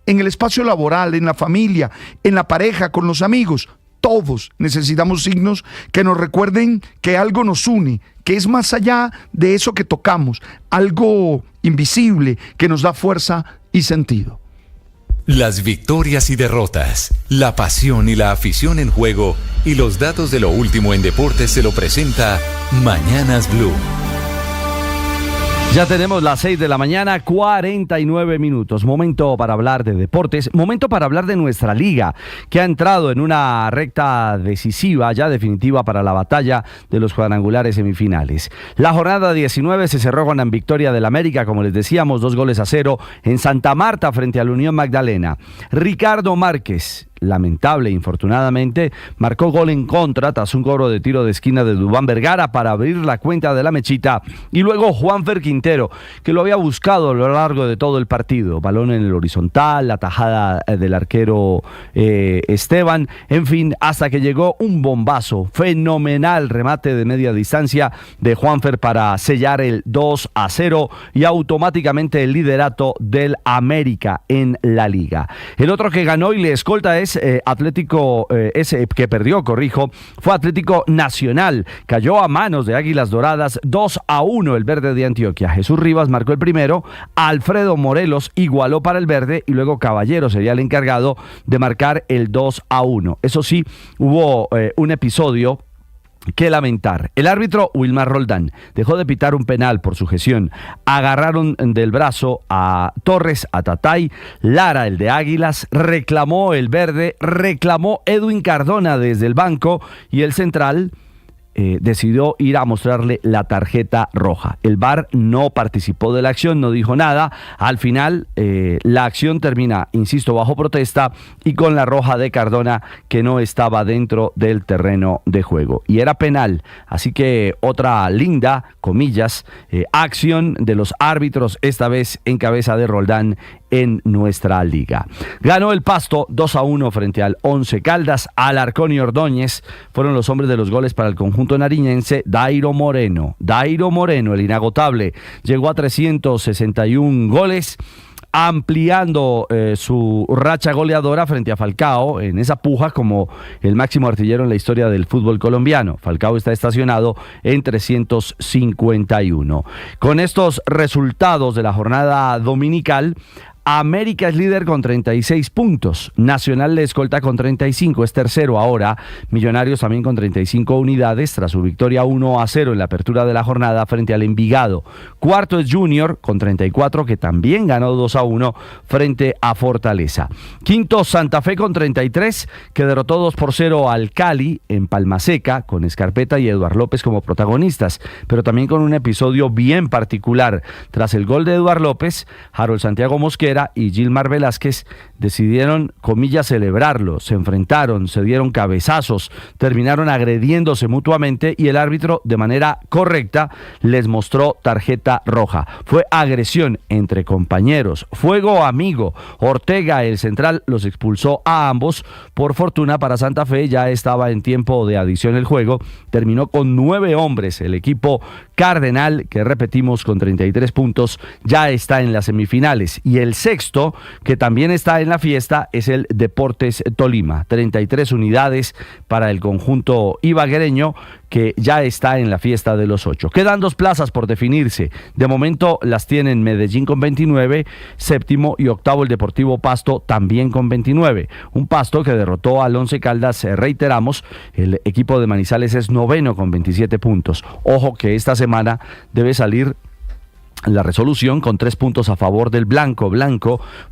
En el espacio laboral, en la familia, en la pareja, con los amigos, todos necesitamos signos que nos recuerden que algo nos une, que es más allá de eso que tocamos, algo invisible que nos da fuerza y sentido. Las victorias y derrotas, la pasión y la afición en juego y los datos de lo último en deportes se lo presenta Mañanas Blue. Ya tenemos las 6 de la mañana, 49 minutos. Momento para hablar de deportes, momento para hablar de nuestra liga, que ha entrado en una recta decisiva, ya definitiva para la batalla de los cuadrangulares semifinales. La jornada 19 se cerró con la victoria del América, como les decíamos, 2-0 en Santa Marta frente a la Unión Magdalena. Ricardo Márquez, lamentable, infortunadamente, marcó gol en contra tras un cobro de tiro de esquina de Duván Vergara para abrir la cuenta de la mechita, y luego Juanfer Quintero, que lo había buscado a lo largo de todo el partido, balón en el horizontal, la tajada del arquero Esteban, en fin, hasta que llegó un bombazo, fenomenal remate de media distancia de Juanfer para sellar el 2-0 y automáticamente el liderato del América en la liga. El otro que ganó y le escolta es Atlético, ese que perdió, fue Atlético Nacional. Cayó a manos de Águilas Doradas 2-1 el verde de Antioquia. Jesús Rivas marcó el primero, Alfredo Morelos igualó para el verde y luego Caballero sería el encargado de marcar el 2-1. Eso sí, hubo un episodio que lamentar. El árbitro Wilmar Roldán dejó de pitar un penal por sujeción. Agarraron del brazo a Torres, a Tatay, Lara, el de Águilas, reclamó el verde, reclamó Edwin Cardona desde el banco y el central decidió ir a mostrarle la tarjeta roja. El VAR no participó de la acción, no dijo nada. Al final, la acción termina, insisto, bajo protesta y con la roja de Cardona, que no estaba dentro del terreno de juego. Y era penal. Así que otra linda, comillas, acción de los árbitros, esta vez en cabeza de Roldán en nuestra liga. Ganó el Pasto 2-1 frente al Once Caldas. Alarcón y Ordóñez fueron los hombres de los goles para el conjunto nariñense. Dairo Moreno, el inagotable, llegó a 361 goles, ampliando su racha goleadora frente a Falcao en esa puja como el máximo artillero en la historia del fútbol colombiano. Falcao está estacionado en 351. Con estos resultados de la jornada dominical, América es líder con 36 puntos, Nacional le escolta con 35, es tercero ahora, Millonarios también con 35 unidades tras su victoria 1-0 en la apertura de la jornada frente al Envigado. Cuarto es Junior con 34, que también ganó 2-1 frente a Fortaleza. Quinto, Santa Fe con 33, que derrotó 2-0 al Cali en Palmaseca, con Escarpeta y Eduard López como protagonistas, pero también con un episodio bien particular. Tras el gol de Eduard López, Harold Santiago Mosquera y Gilmar Velázquez decidieron, comillas, celebrarlo. Se enfrentaron, se dieron cabezazos, terminaron agrediéndose mutuamente y el árbitro, de manera correcta, les mostró tarjeta roja. Fue agresión entre compañeros, fuego amigo. Ortega, el central, los expulsó a ambos. Por fortuna para Santa Fe, ya estaba en tiempo de adición el juego. Terminó con 9 hombres. El equipo cardenal, que repetimos con 33 puntos, ya está en las semifinales. Y el sexto, que también está en la fiesta, es el Deportes Tolima. 33 unidades para el conjunto ibaguereño, que ya está en la fiesta de los 8. Quedan 2 plazas por definirse. De momento las tienen Medellín con 29, séptimo y octavo el Deportivo Pasto también con 29. Un Pasto que derrotó al Once Caldas, reiteramos, el equipo de Manizales es noveno con 27 puntos. Ojo que esta semana debe salir la resolución con 3 puntos a favor del Blanco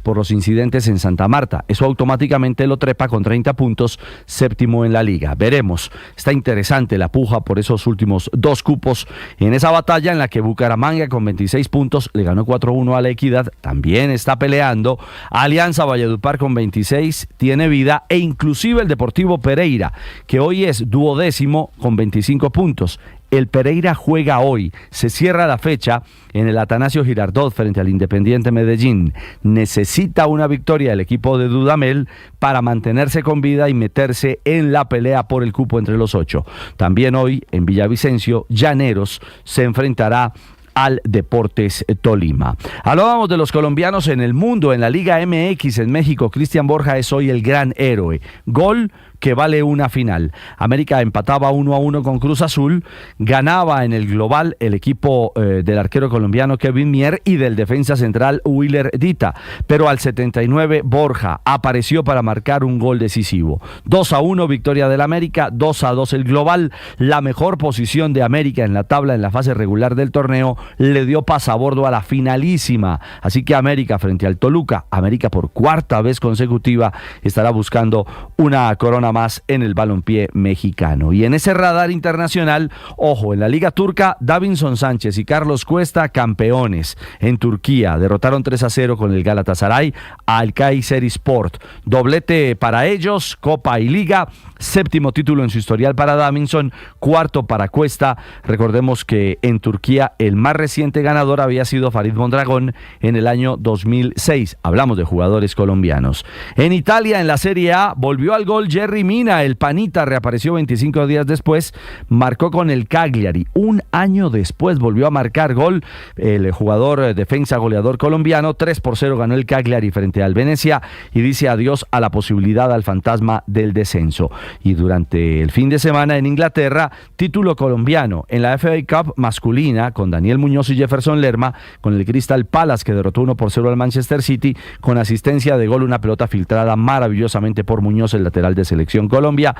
por los incidentes en Santa Marta. Eso automáticamente lo trepa con 30 puntos, séptimo en la liga. Veremos. Está interesante la puja por esos últimos 2 cupos en esa batalla en la que Bucaramanga con 26 puntos le ganó 4-1 a la Equidad. También está peleando. Alianza Valledupar con 26 tiene vida, e inclusive el Deportivo Pereira, que hoy es 12º con 25 puntos. El Pereira juega hoy, se cierra la fecha en el Atanasio Girardot frente al Independiente Medellín. Necesita una victoria el equipo de Dudamel para mantenerse con vida y meterse en la pelea por el cupo entre los 8. También hoy en Villavicencio, Llaneros se enfrentará al Deportes Tolima. Hablábamos de los colombianos en el mundo, en la Liga MX en México. Cristian Borja es hoy el gran héroe. Gol que vale una final. América empataba 1-1 con Cruz Azul, ganaba en el global el equipo del arquero colombiano Kevin Mier y del defensa central Willer Dita, pero al 79 Borja apareció para marcar un gol decisivo. 2-1 victoria del América, 2-2 el global. La mejor posición de América en la tabla en la fase regular del torneo le dio pasabordo a la finalísima. Así que América frente al Toluca, América por cuarta vez consecutiva estará buscando una corona más en el balompié mexicano. Y en ese radar internacional, ojo, en la Liga Turca, Davinson Sánchez y Carlos Cuesta campeones. En Turquía derrotaron 3-0 con el Galatasaray al Kayserispor. Doblete para ellos, Copa y Liga. Séptimo título en su historial para Davinson, cuarto para Cuesta. Recordemos que en Turquía el más reciente ganador había sido Farid Mondragón en el año 2006. Hablamos de jugadores colombianos. En Italia, en la Serie A, volvió al gol Jerry Mina. El panita reapareció 25 días después, marcó con el Cagliari. Un año después volvió a marcar gol el jugador defensa goleador colombiano. 3-0 ganó el Cagliari frente al Venecia y dice adiós a la posibilidad al fantasma del descenso. Y durante el fin de semana en Inglaterra, título colombiano en la FA Cup masculina con Daniel Muñoz y Jefferson Lerma, con el Crystal Palace que derrotó 1-0 al Manchester City, con asistencia de gol, una pelota filtrada maravillosamente por Muñoz, el lateral de Selección Colombia.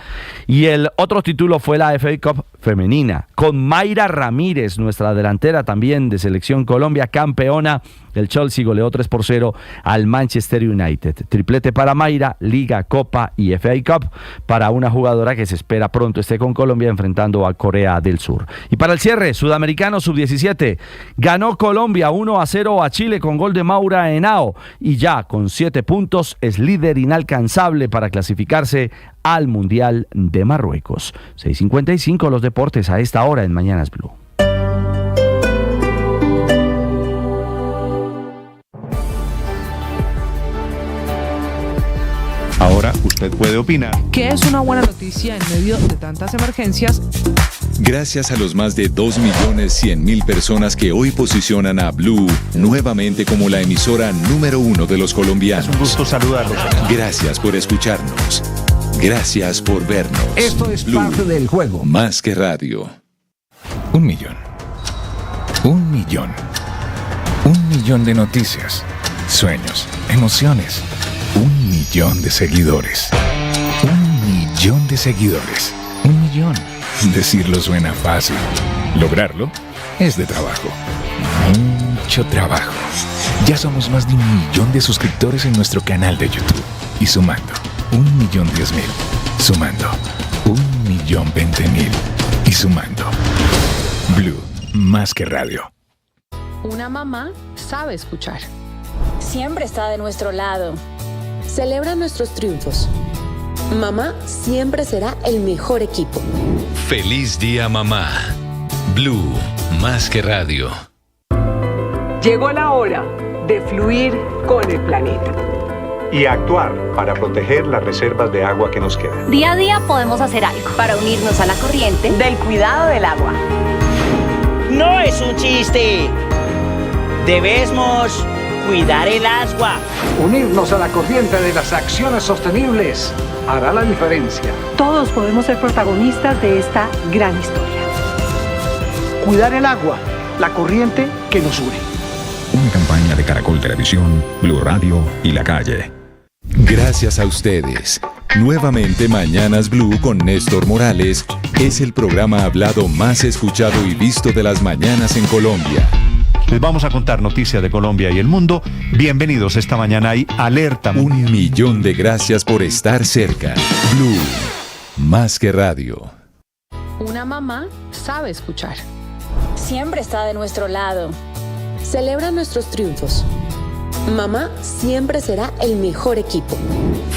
Y el otro título fue la FA Cup femenina, con Mayra Ramírez, nuestra delantera también de Selección Colombia, campeona. El Chelsea goleó 3-0 al Manchester United. Triplete para Mayra, Liga, Copa y FA Cup para una jugadora que se espera pronto esté con Colombia enfrentando a Corea del Sur. Y para el cierre, Sudamericano Sub-17, ganó Colombia 1-0 a Chile con gol de Maura Henao y ya con 7 puntos es líder inalcanzable para clasificarse al Mundial de Marruecos. 6:55 los deportes a esta hora en Mañanas Blue. Ahora usted puede opinar. ¿Qué es una buena noticia en medio de tantas emergencias? Gracias a los más de 2.100.000 personas que hoy posicionan a Blue nuevamente como la emisora número 1 de los colombianos. Es un gusto saludarlos. Gracias por escucharnos. Gracias por vernos. Esto es Blue, parte del juego. Más que radio. 1 millón. 1 millón. 1 millón de noticias, sueños, emociones. 1 millón de seguidores. 1 millón de seguidores. 1 millón. Decirlo suena fácil. Lograrlo es de trabajo. Mucho trabajo. Ya somos más de 1 millón de suscriptores en nuestro canal de YouTube. Y sumando, 1.010.000. Sumando, 1.020.000. Y sumando. Blue, más que radio. Una mamá sabe escuchar. Siempre está de nuestro lado. Celebra nuestros triunfos. Mamá siempre será el mejor equipo. Feliz día, mamá. Blue, más que radio. Llegó la hora de fluir con el planeta. Y actuar para proteger las reservas de agua que nos quedan. Día a día podemos hacer algo para unirnos a la corriente del cuidado del agua. No es un chiste. Debemos cuidar el agua. Unirnos a la corriente de las acciones sostenibles hará la diferencia. Todos podemos ser protagonistas de esta gran historia. Cuidar el agua, la corriente que nos une. Una campaña de Caracol Televisión, Blue Radio y La Calle. Gracias a ustedes. Nuevamente Mañanas Blue con Néstor Morales es el programa hablado más escuchado y visto de las mañanas en Colombia. Les vamos a contar noticias de Colombia y el mundo. Bienvenidos esta mañana hay Alerta. 1 millón de gracias por estar cerca. Blue, más que radio. Una mamá sabe escuchar. Siempre está de nuestro lado. Celebra nuestros triunfos. Mamá siempre será el mejor equipo.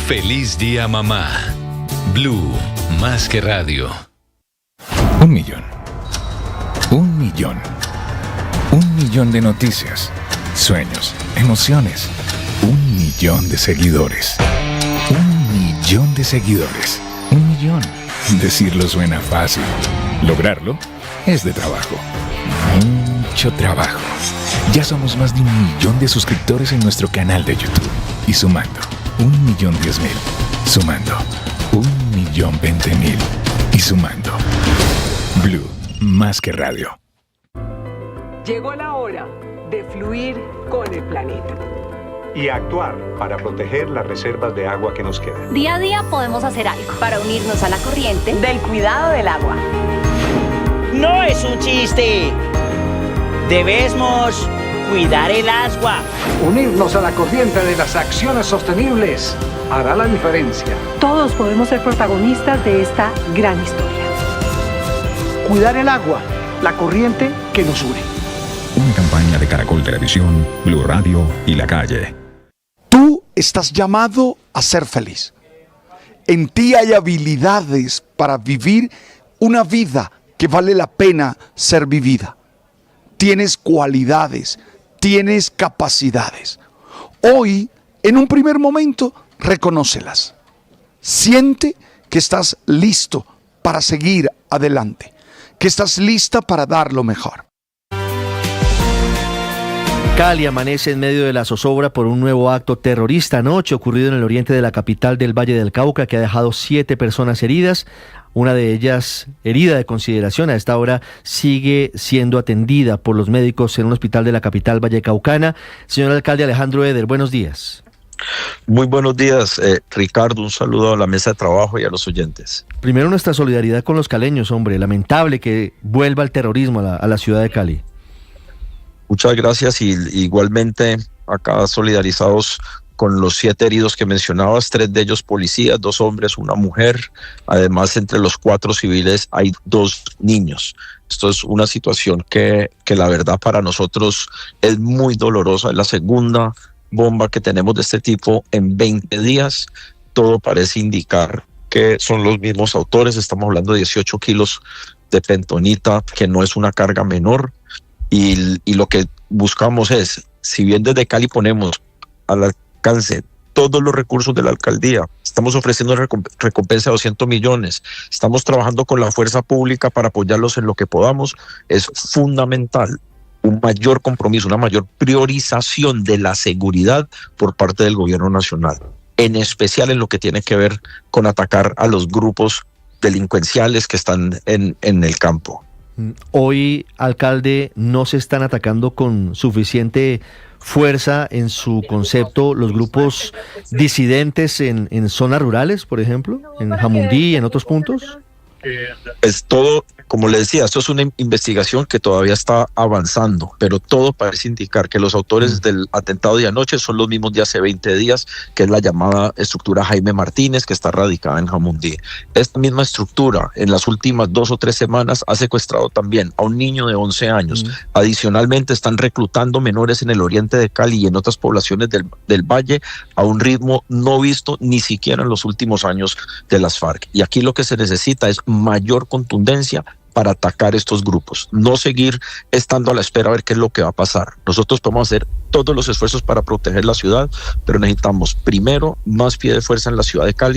Feliz día, mamá. Blue, más que radio. 1 millón. 1 millón. 1 millón de noticias, sueños, emociones. 1 millón de seguidores. 1 millón de seguidores. 1 millón. Decirlo suena fácil. Lograrlo es de trabajo. Mucho trabajo. Ya somos más de 1 millón de suscriptores en nuestro canal de YouTube. Y sumando, 1.010.000. Sumando, 1.020.000 y sumando. Blue, más que radio. Llegó la hora de fluir con el planeta. Y actuar para proteger las reservas de agua que nos quedan. Día a día podemos hacer algo para unirnos a la corriente del cuidado del agua. No es un chiste. Debemos cuidar el agua. Unirnos a la corriente de las acciones sostenibles hará la diferencia. Todos podemos ser protagonistas de esta gran historia. Cuidar el agua, la corriente que nos une. Una campaña de Caracol Televisión, Blue Radio y La Calle. Tú estás llamado a ser feliz. En ti hay habilidades para vivir una vida que vale la pena ser vivida. Tienes cualidades, tienes capacidades. Hoy, en un primer momento, reconócelas. Siente que estás listo para seguir adelante, que estás lista para dar lo mejor. Cali amanece en medio de la zozobra por un nuevo acto terrorista anoche ocurrido en el oriente de la capital del Valle del Cauca, que ha dejado 7 personas heridas. Una de ellas, herida de consideración, a esta hora sigue siendo atendida por los médicos en un hospital de la capital vallecaucana. Señor alcalde Alejandro Eder, buenos días. Muy buenos días, Ricardo. Un saludo a la mesa de trabajo y a los oyentes. Primero, nuestra solidaridad con los caleños, hombre. Lamentable que vuelva el terrorismo a la ciudad de Cali. Muchas gracias y igualmente acá solidarizados con los 7 heridos que mencionabas, 3 de ellos policías, 2 hombres, 1 mujer. Además, entre los 4 civiles hay 2 niños. Esto es una situación que la verdad para nosotros es muy dolorosa. Es la segunda bomba que tenemos de este tipo en 20 días. Todo parece indicar que son los mismos autores. Estamos hablando de 18 kilos de pentonita, que no es una carga menor. Y lo que buscamos es, si bien desde Cali ponemos al alcance todos los recursos de la alcaldía, estamos ofreciendo una recompensa de 200 millones, estamos trabajando con la fuerza pública para apoyarlos en lo que podamos, es fundamental un mayor compromiso, una mayor priorización de la seguridad por parte del gobierno nacional, en especial en lo que tiene que ver con atacar a los grupos delincuenciales que están en el campo. Hoy, alcalde, no se están atacando con suficiente fuerza en su concepto los grupos disidentes en zonas rurales, por ejemplo, en Jamundí y en otros puntos. Es todo, como le decía, esto es una investigación que todavía está avanzando, pero todo parece indicar que los autores del atentado de anoche son los mismos de hace 20 días, que es la llamada estructura Jaime Martínez, que está radicada en Jamundí. Esta misma estructura, en las últimas 2 o 3 semanas, ha secuestrado también a un niño de 11 años. Adicionalmente, están reclutando menores en el oriente de Cali y en otras poblaciones del Valle a un ritmo no visto ni siquiera en los últimos años de las FARC. Y aquí lo que se necesita es mayor contundencia para atacar estos grupos, no seguir estando a la espera a ver qué es lo que va a pasar. Nosotros podemos hacer todos los esfuerzos para proteger la ciudad, pero necesitamos primero más pie de fuerza en la ciudad de Cali